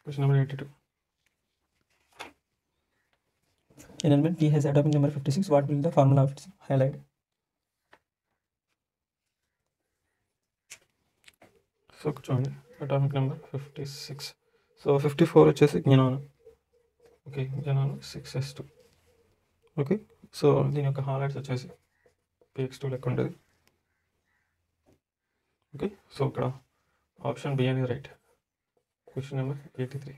Question number 82. An element P has atomic number 56. What will be the formula of its halide? So చూడండి atomic number 56. So 54 వచ్చేసి జ్ఞానం. Okay, జనాలు 6s2. Okay, so దీని యొక్క halites వచ్చేసి px2 లెక్క ఉంటుంది. ఓకే, సో ఇక్కడ ఆప్షన్ బి అనేది right. Question number 83.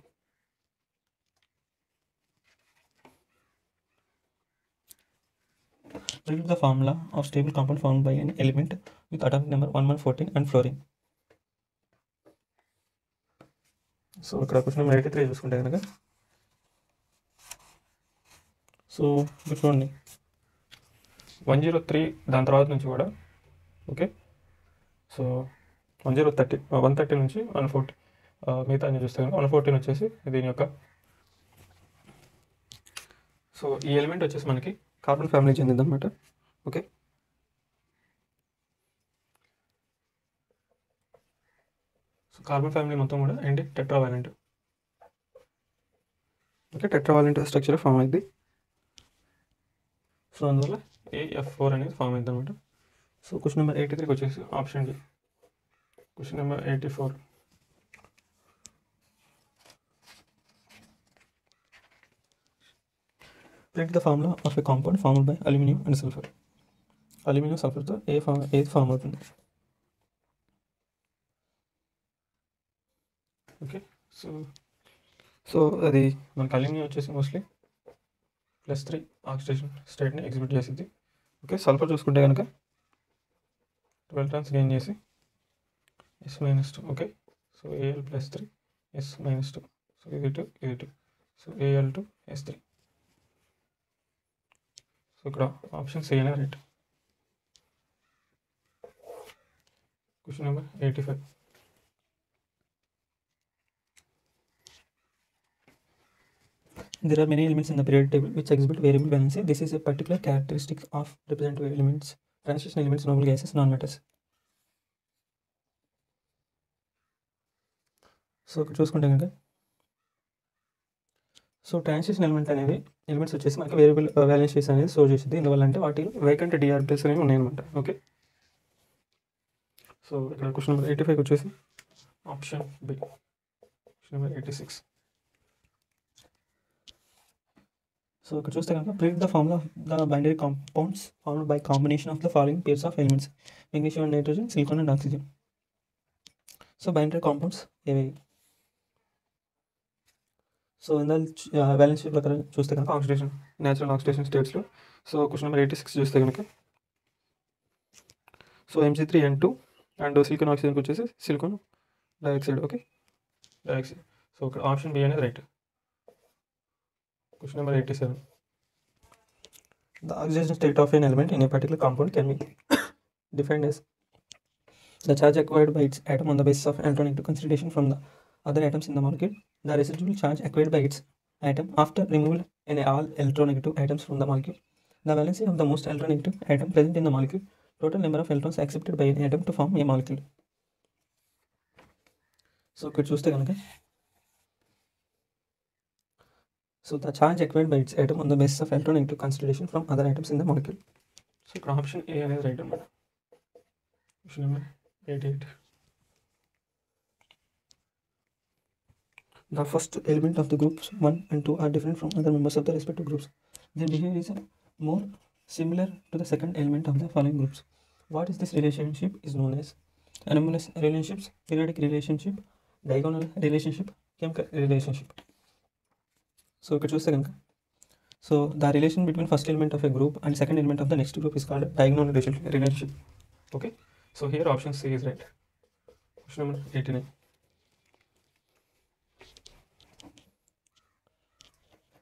Read the formula of stable compound formed by an element with atomic number 1114 and fluorine. So ఇక్కడ క్వశ్చన్ నెంబర్ 83 చూసుకుంటే కనుక సో ఇప్పుడు చూడండి 103 దాని తర్వాత నుంచి కూడా ఓకే, సో 130 నుంచి 140 మిగతా అన్ని చూస్తే కనుక 114 వచ్చేసి దీని యొక్క సో ఈ ఎలిమెంట్ వచ్చేసి మనకి కార్బన్ ఫ్యామిలీ చెందింది అనమాట. ఓకే, సో కార్బన్ ఫ్యామిలీ మొత్తం కూడా ఏంటి tetravalent. Okay, tetravalent structure form అయింది. సో అందువల్ల AF4 అనేది ఫామ్ అయింది అనమాట. సో క్వశ్చన్ నెంబర్ 83కి వచ్చేసి option D. Question number 84. Predict the formula of a compound formed by aluminum and sulfur. Aluminium సల్ఫర్తో ఏది ఫామ్ అవుతుంది? ఓకే, సో అది మనకి అల్యూమినియం వచ్చేసి మోస్ట్లీ +3 ఆక్సిడేషన్ స్టేట్ని ఎగ్జిబిట్ చేసింది. ఓకే, సల్ఫర్ చూసుకుంటే కనుక 12 టర్న్స్ గెయిన్ చేసి S-2. Okay, so Al+3 S-2. So ఇది 2 సో Al2S3. సో ఇక్కడ ఆప్షన్ సి అనే right. Question number 85. There are many elements in the periodic table which exhibit variable valency. This is a particular characteristic of representative elements, transition elements, noble gases, non-metals. So ఇక్కడ చూసుకుంటే కనుక so transition element అనేది elements వచ్చేసి మనకి variable valencies అనేది show చేసింది. ఎందువల్ల అంటే వాటి వేకెంట్ డిఆర్ ప్లేస్ అనేవి ఉన్నాయన్నమాట. ఓకే, సో ఇక్కడ క్వశ్చన్ నెంబర్ 85 వచ్చేసి Option B. Question number 86. So ఇక్కడ చూస్తే కనుక predict the formula of the binary compounds formed by combination of the following pairs of elements: magnesium and nitrogen, silicon and oxygen. So binary compounds ఏవి? So ఇందులో balance sheet ప్రకారం చూస్తే కనుక oxidation natural oxidation స్టేట్స్లో so question number 86 చూస్తే కనుక so Mg3N2 and silicon ఆక్సిజన్కి వచ్చేసి silicon dioxide. Okay, dioxide. So ఇక్కడ ఆప్షన్ బి అనేది right. Question number 87. The oxidation state of an element in a particular compound can be defined as the charge acquired by its atom on the basis of electronegative consideration from the other atoms in the molecule, the residual charge acquired by its atom after removal in all electronegative atoms from the molecule, the valency of the most electronegative atom present in the molecule, total number of electrons accepted by an atom to form a molecule. So ఇక్కడ చూస్తే కనుక so the charge acquired by its atom on the basis of electronegative consideration from other atoms in the molecule. So ఇక్కడ option A అనేది right అన్నమాట. Question number 88. The first element of the groups 1 and 2 are different from other members of the respective groups. Their behavior is more similar to the second element of the following groups. What is this relationship is known as anomalous relationships, periodic relationship, diagonal relationship, chemical relationship. So ఇక్కడ చూస్తే కనుక so the relation between first element of a group and second element of the next group is called diagonal relationship. Okay, so here option C is right. Question number 89.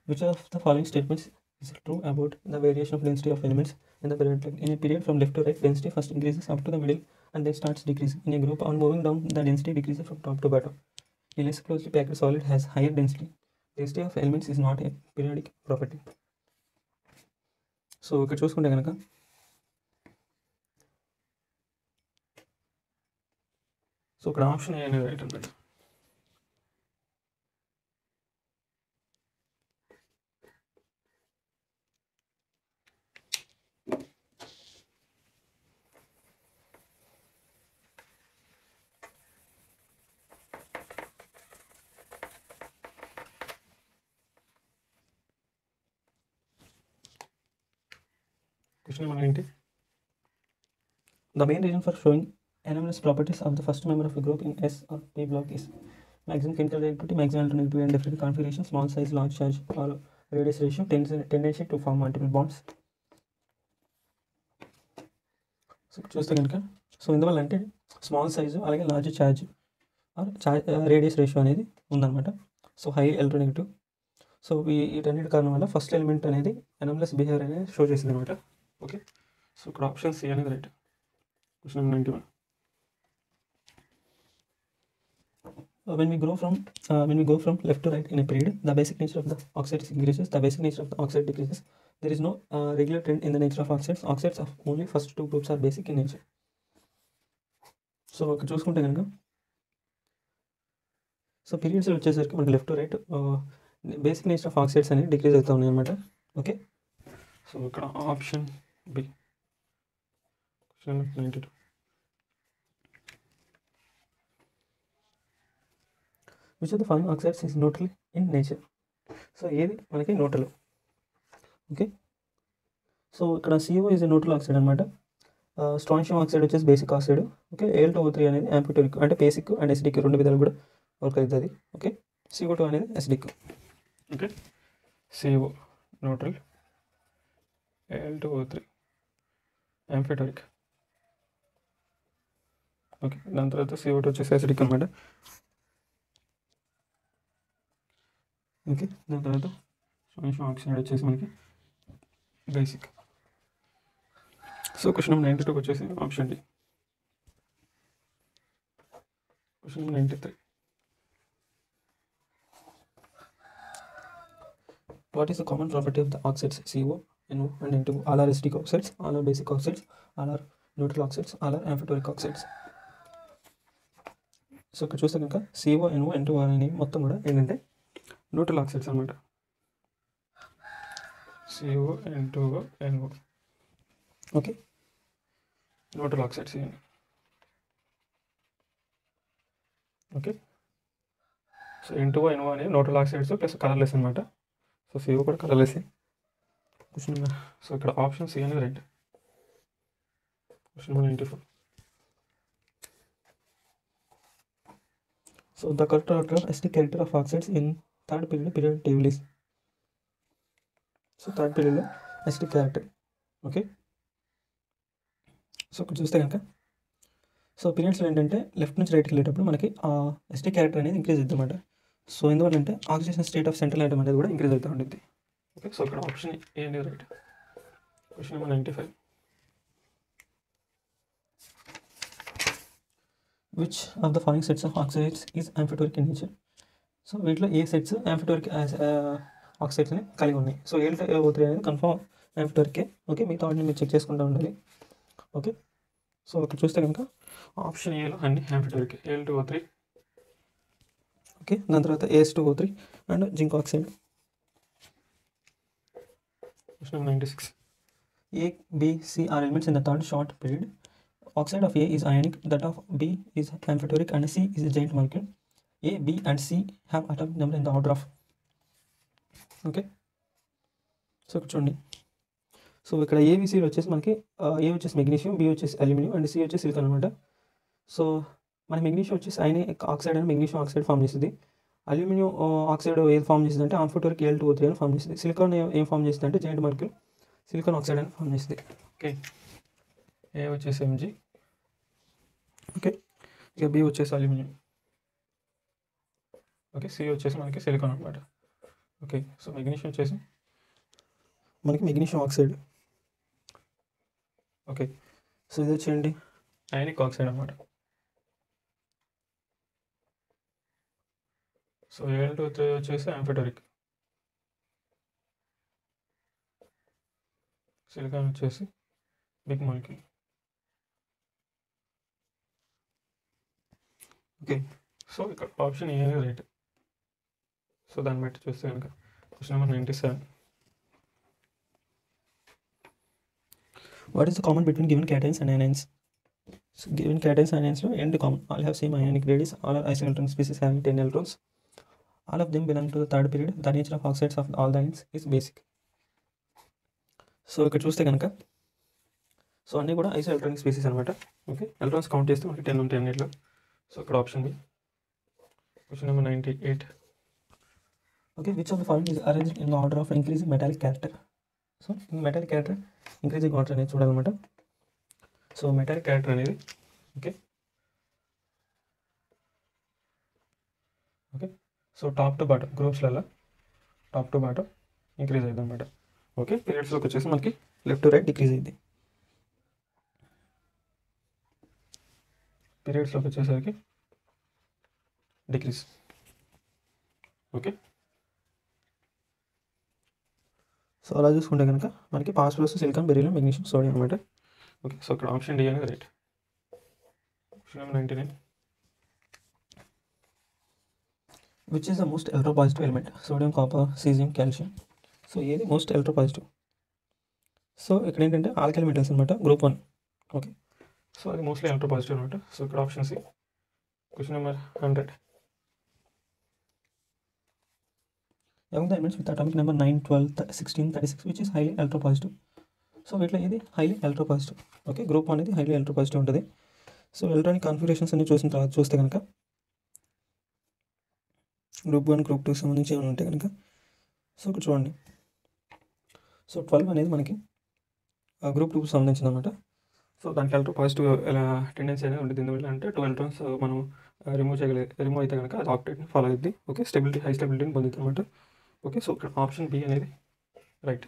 Which of the following statements is true about the variation of density of elements in the period? In a period from left to right, density first increases up to the middle and then starts decreasing. In a group, on moving down, the density decreases from top to bottom. A less closely packed solid has higher density. Density of elements is not a periodic property. So ఇక్కడ చూసుకుంటే కనుక so ఇక్కడ option A అనేది right అన్నమాట. Question number 90. The main reason for showing anomalous properties of the first member of a group in S or P block is maximum chemical reactivity, maximum electronegativity and different configuration, small size, large charge or radius ratio, tendency to form multiple bonds. So చూస్తే కనుక so ఇందువల్ల అంటే small size అలాగే large charge radius ratio అనేది ఉందన్నమాట. So high electronegative. So వీటన్నిటి కారణం వల్ల ఫస్ట్ ఎలిమెంట్ అనేది anomalous బిహేవియర్ అనేది షో చేసింది అనమాట. ఓకే, సో ఇక్కడ ఆప్షన్ సి అనేది right. Question number 91. When we go from left to right in a period, the basic nature of the oxides increases, the basic nature of the oxide decreases. There is no regular trend in the nature of oxides. Oxides of only first two groups are basic in nature. So ఇక్కడ చూసుకుంటే కనుక so పీరియడ్స్లో వచ్చేసరికి మనకి left to right basic nature of oxides అనేవి decrease అవుతూ ఉన్నాయి అనమాట. ఓకే, సో ఇక్కడ option B. Question number 92. Which of the following oxides is neutral in nature? So ఏది మనకి న్యూట్రల్. ఓకే, సో ఇక్కడ CO ఈజ్ న్యూట్రల్ ఆక్సైడ్ అనమాట. Strontium oxide వచ్చేసి బేసిక్ ఆక్సైడ్. ఓకే, Al2O3 అనేది యాంఫిటోరిక్ అంటే బేసిక్ అండ్ ఎసిడిక్ రెండు విధాలు కూడా వర్క్ అవుతుంది. ఓకే, CO2 అనేది acidic. Okay, CO neutral, Al2O3 amphoteric. Okay, దాని తర్వాత CO2 వచ్చేసి ఎసిడిక్ అనమాట. ఓకే, దాని తర్వాత స్ట్రాన్షియం ఆక్సైడ్ వచ్చేసి మనకి బేసిక్. సో క్వశ్చన్ నెంబర్ 92 వచ్చేసి option D. Question number 93. What is the common property of the oxides CO, NO and N2? All are acidic oxides, all are basic oxides, all are neutral oxides, all are amphiteric oxides. So ఇక్కడ చూస్తే కనుక CO, NO, N2 అనేవి మొత్తం కూడా ఏంటంటే neutral oxides అనమాట. CO, N2O, NO. Okay, neutral oxides ఇవన్నీ. Okay. So N2O NO అనేది న్యూట్రల్ ఆక్సైడ్స్ ప్లస్ కలర్లెస్ అనమాట. సో CO కూడా కలర్లెస్. క్వశ్చన్ నెంబర్, సో ఇక్కడ ఆప్షన్ సి అనేది right. Question number 94. So the correct order acidic character of oxides in third period table is. So third పీరియడ్లో acidic character. Okay. So ఇక్కడ చూస్తే కనుక so పీరియడ్స్లో ఏంటంటే left నుంచి రైట్కి వెళ్ళేటప్పుడు మనకి అసిటిక్ క్యారెక్టర్ అనేది ఇంక్రీజ్ అవుతుంది అనమాట. సో ఎందువల్లంటే oxidation state of central atom అనేది కూడా ఇంక్రీజ్ అవుతూ ఉంటుంది. ఓకే. సో ఇక్కడ ఆప్షన్ ఏ అనేది right. Question number 95. Which of the following sets of oxides is amphoteric in nature. So వీటిలో ఏ సెట్స్ ఆంఫిటోరిక్ ఆక్సైడ్స్ని కలిగి ఉన్నాయి. సో Al2O3 అనేది కన్ఫర్మ్ ఆంఫిటోరికే. ఓకే. మిగతా వాటిని మీరు చెక్ చేసుకుంటూ ఉండాలి. ఓకే. సో ఇక్కడ చూస్తే కనుక ఆప్షన్ ఏలో అన్ని ఆంఫిటోరిక్. Al2O3, okay. దాని తర్వాత As2O3 and zinc oxide. Question number 96. A, B, C are elements in the third short period. Oxide of A is ionic, that of B is amphiteric, and C is a giant molecule. A, B and C have atomic number in the order of. Okay. So ఇక్కడ చూడండి. So ఇక్కడ ఏబిసిలు వచ్చేసి మనకి ఏ వచ్చేసి magnesium, B వచ్చేసి aluminium and C వచ్చేసి silicon అనమాట. So మన మెగ్నీషియం వచ్చేసి అయానిక్ ఆక్సైడ్ అని మెగ్నీషియం ఆక్సైడ్ ఫామ్ చేస్తుంది. అల్యూమినియం ఆక్సైడ్ ఏది ఫామ్ చేస్తుంది అంటే ఆంఫిటోరిక్ Al2O3 అని ఫామ్ చేస్తుంది. సిలికాన్ ఏం ఫామ్ చేస్తుంది అంటే జైంట్ మాలిక్యూల్ సిలికాన్ ఆక్సైడ్ అని ఫామ్ చేస్తుంది. ఓకే. ఏ వచ్చేసి ఎంజీ. ఓకే. ఇక బి వచ్చేసి అల్యూమినియం. ఓకే. సి వచ్చేసి మనకి సిలికాన్ అనమాట. ఓకే. సో మెగ్నీషియం వచ్చేసి మనకి మెగ్నీషియం ఆక్సైడ్. ఓకే. సో ఇది వచ్చేయండి అయానిక్ ఆక్సైడ్ అనమాట. సో Al2O3 వచ్చేసి ఆంఫిటోరిక్. సిలికాన్ వచ్చేసి బిగ్ మాలిక్యూల్. ఓకే. సో ఇక్కడ ఆప్షన్ ఏ అనేది రైట్. సో దాన్ని బట్టి చూస్తే కనుక question number 97. What is the common between given cations and anions? So given cations and anions end common. All have same ionic radius. All are isoelectron species having 10 electrons. All of them belong to the third period. The nature of oxides of all the ions is basic. So ఇక్కడ చూస్తే కనుక so అన్నీ కూడా isoelectronic species అనమాట. Okay. Electrons count చేస్తే మనకి 10 ఉంటాయి అన్నిట్లో. సో ఇక్కడ option B. Question number 98. Okay. Which of the following is arranged in the order of increasing metallic character. So metallic character increasing order అనేది చూడాలన్నమాట. సో మెటాలిక్ క్యారెక్టర్ అనేది okay. Okay. So top to bottom గ్రూప్స్లలో top to bottom increase అవుతుంది అనమాట. Okay. పీరియడ్స్లోకి వచ్చేసి మనకి left to right decrease అయింది. పీరియడ్స్లోకి వచ్చేసరికి డిక్రీజ్. ఓకే. సో అలా చూసుకుంటే కనుక మనకి phosphorus, silicon, beryllium, magnesium, sodium అనమాట. ఓకే. సో ఇక్కడ ఆప్షన్ డి అనేది right. Question number 99. Which is the most electropositive element? Sodium, copper, caesium, calcium. So ఏది మోస్ట్ ఎలక్ట్రోపాజిటివ్? సో ఇక్కడ ఏంటంటే ఆల్కలీ మెటల్స్ అనమాట, గ్రూప్ 1. ఓకే. సో అది mostly electropositive అనమాట. So ఇక్కడ option C. Question number 100. Among the elements with atomic number 9, 12, 16, 36 which is highly electropositive. So వీటిలో ఇది highly ఎలక్ట్రోపాజిటివ్. Okay. Group 1 అనేది హైలీ ఎలక్ట్రోపాజిటివ్ ఉంటుంది. సో ఎలక్ట్రానిక్ కాన్ఫిగరేషన్స్ అన్ని చూసిన తర్వాత చూస్తే కనుక గ్రూప్ 1, గ్రూప్ 2 సంబంధించి ఏమైనా ఉంటే కనుక సో ఇక్కడ చూడండి. సో 12 అనేది మనకి గ్రూప్ 2 సంబంధించింది అనమాట. సో దాంట్లో ఎలక్ట్రోపాజిటివ్ టెండెన్సీ అనేది ఉంటుంది. ఎందువల్ల అంటే 2 ఎలక్ట్రాన్స్ మనం రిమూవ్ అయితే కనుక అది ఆక్టేట్ని ఫాలో అవుద్ది. ఓకే. స్టెబిలిటీ, హై స్టెబిలిటీని పొందుతుంది అనమాట. ఓకే. సో ఇక్కడ ఆప్షన్ బి అనేది రైట్.